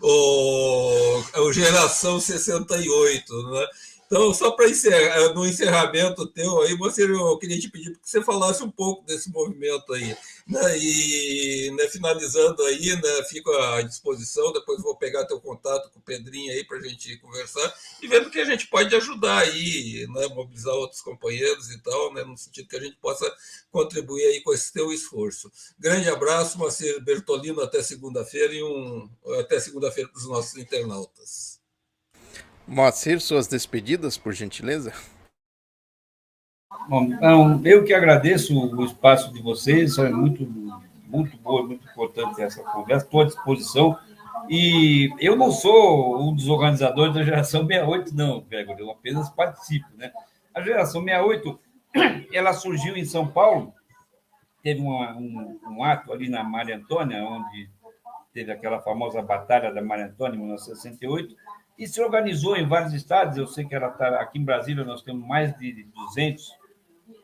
o Geração 68, né? Então, só para encerrar, no encerramento teu aí, eu queria te pedir que você falasse um pouco desse movimento aí, né? E, né, finalizando aí, né, fico à disposição, depois vou pegar teu contato com o Pedrinho aí para a gente conversar e vendo que a gente pode ajudar aí, né, mobilizar outros companheiros e tal, né, no sentido que a gente possa contribuir aí com esse teu esforço. Grande abraço, Moacir Bertolino, até segunda-feira até segunda-feira para os nossos internautas. Moacir, suas despedidas, por gentileza. Bom, então, eu que agradeço o espaço de vocês, é muito boa, muito importante essa conversa, estou à disposição. E eu não sou um dos organizadores da Geração 68, não, Gregor, eu apenas participo, né? A Geração 68, ela surgiu em São Paulo, teve um ato ali na Maria Antônia, onde teve aquela famosa Batalha da Maria Antônia, em 1968, e se organizou em vários estados. Eu sei que ela está aqui em Brasília, nós temos mais de 200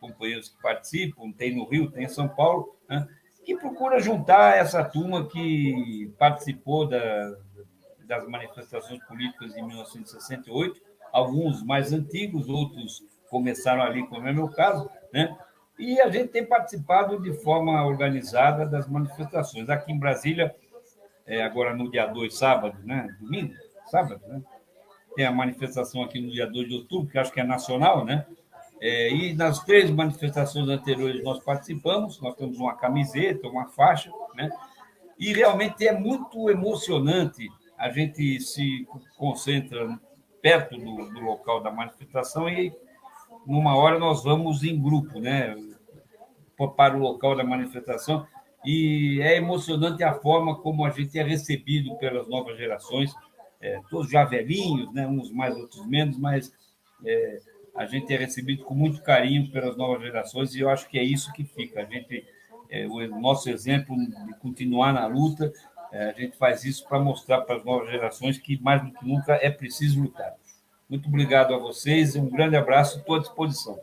companheiros que participam, tem no Rio, tem em São Paulo, né? E procura juntar essa turma que participou das manifestações políticas de 1968, alguns mais antigos, outros começaram ali, como é o meu caso, né? E a gente tem participado de forma organizada das manifestações. Aqui em Brasília, agora no dia 2, sábado, né? Domingo, sábado, né? Tem a manifestação aqui no dia 2 de outubro, que acho que é nacional, né? E nas 3 manifestações anteriores nós participamos, nós temos uma camiseta, uma faixa, né? E realmente é muito emocionante, a gente se concentra perto do local da manifestação e numa hora nós vamos em grupo, né? Para o local da manifestação, e é emocionante a forma como a gente é recebido pelas novas gerações, todos já velhinhos, né? Uns mais, outros menos, mas a gente é recebido com muito carinho pelas novas gerações, e eu acho que é isso que fica. A gente, o nosso exemplo de continuar na luta, a gente faz isso para mostrar para as novas gerações que, mais do que nunca, é preciso lutar. Muito obrigado a vocês, um grande abraço, estou à disposição.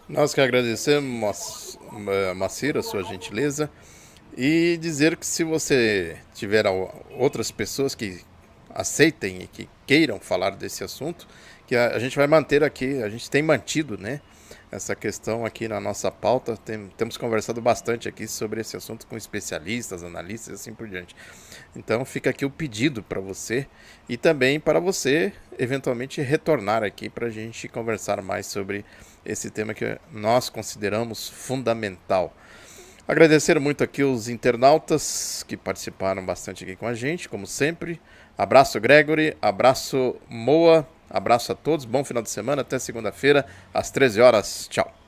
Nós que agradecemos, Moacir, a sua gentileza, e dizer que se você tiver outras pessoas que aceitem e que queiram falar desse assunto, que a gente vai manter aqui, a gente tem mantido, né, essa questão aqui na nossa pauta, temos conversado bastante aqui sobre esse assunto com especialistas, analistas e assim por diante. Então fica aqui o pedido para você e também para você eventualmente retornar aqui para a gente conversar mais sobre esse tema que nós consideramos fundamental. Agradecer muito aqui os internautas que participaram bastante aqui com a gente, como sempre. Abraço, Gregory, abraço, Moa, abraço a todos, bom final de semana, até segunda-feira, às 13 horas. Tchau.